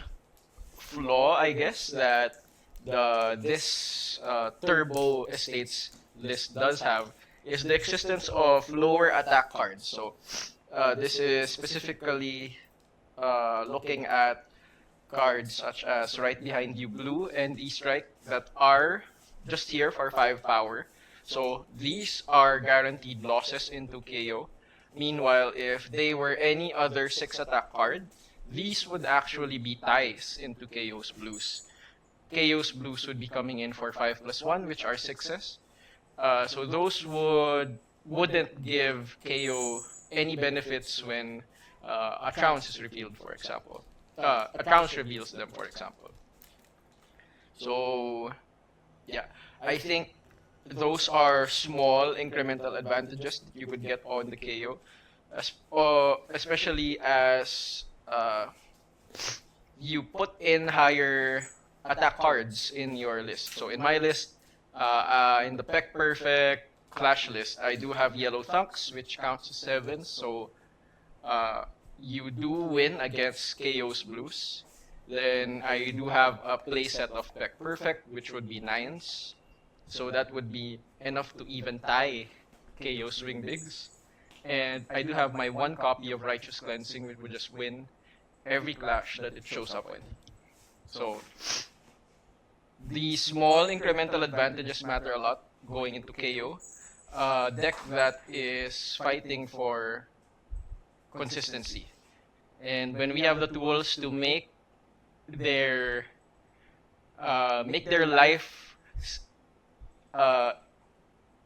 Speaker 1: flaw, I guess, that this Turbo Estates list does have is the existence of lower attack cards. So this is specifically looking at cards such as Right Behind You Blue and E-Strike that are just here for 5 power. So these are guaranteed losses into KO. Meanwhile, if they were any other 6 attack card, these would actually be ties into KO's blues. KO's blues would be coming in for 5+1, which are 6s. So those wouldn't give KO any benefits when a trounce is revealed, for example. A trounce reveals them, for example. So, yeah, I think those are small incremental advantages that you would get on the KO, especially as you put in higher attack cards in your list. So in my list, in the Peck Perfect Clash list, I do have Yellow Thunks, which counts as 7s. So you do win against KO's blues. Then I do have a playset of Peck Perfect, which would be 9s. So that would be enough to even tie KO Swing Bigs. And I do have my 1 copy of Righteous Cleansing, which would just win every clash that it shows up in. So the small incremental advantages matter a lot going into KO. Deck that is fighting for consistency. And when we have the tools to make their life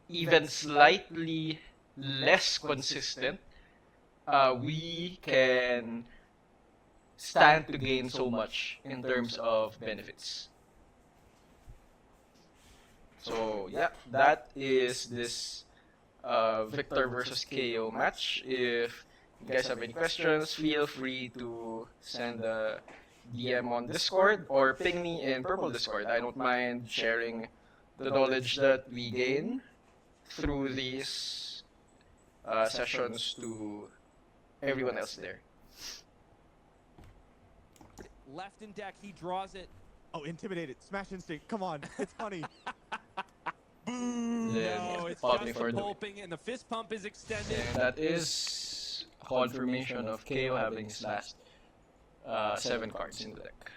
Speaker 1: even slightly less consistent, we can stand to gain so much in terms of benefits. So yeah, that is this Victor versus KO match. If you guys have any questions, feel free to send a DM on Discord or ping me in Purple Discord. I don't mind sharing the knowledge that we gain through these sessions to everyone else there.
Speaker 2: Left in deck, he draws it.
Speaker 3: Oh, intimidated. Smash Instinct. Come on. It's honey.
Speaker 1: Then
Speaker 2: No, it's
Speaker 1: popping
Speaker 2: just
Speaker 1: for
Speaker 2: the
Speaker 1: the
Speaker 2: pulping, and the fist pump is extended.
Speaker 1: and that is a confirmation of KO having his last 7 cards in the deck.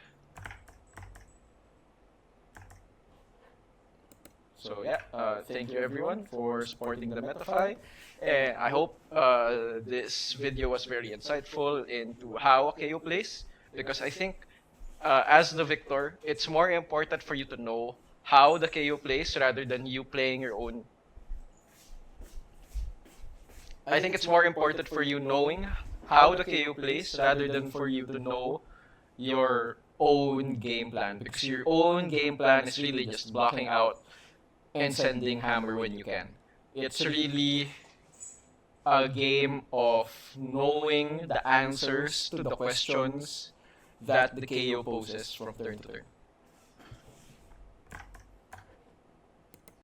Speaker 1: So yeah, thank you everyone for supporting the MetaFi. And I hope this video was very insightful into how a KO plays, because I think as the victor, it's more important for you to know how the KO plays rather than you playing your own. I think it's more important for you knowing how the KO plays rather than for you to know your own game plan, because your own game plan is really just blocking out and sending hammer when you can. It's really a game of knowing the answers to the questions that the KO poses from turn to turn.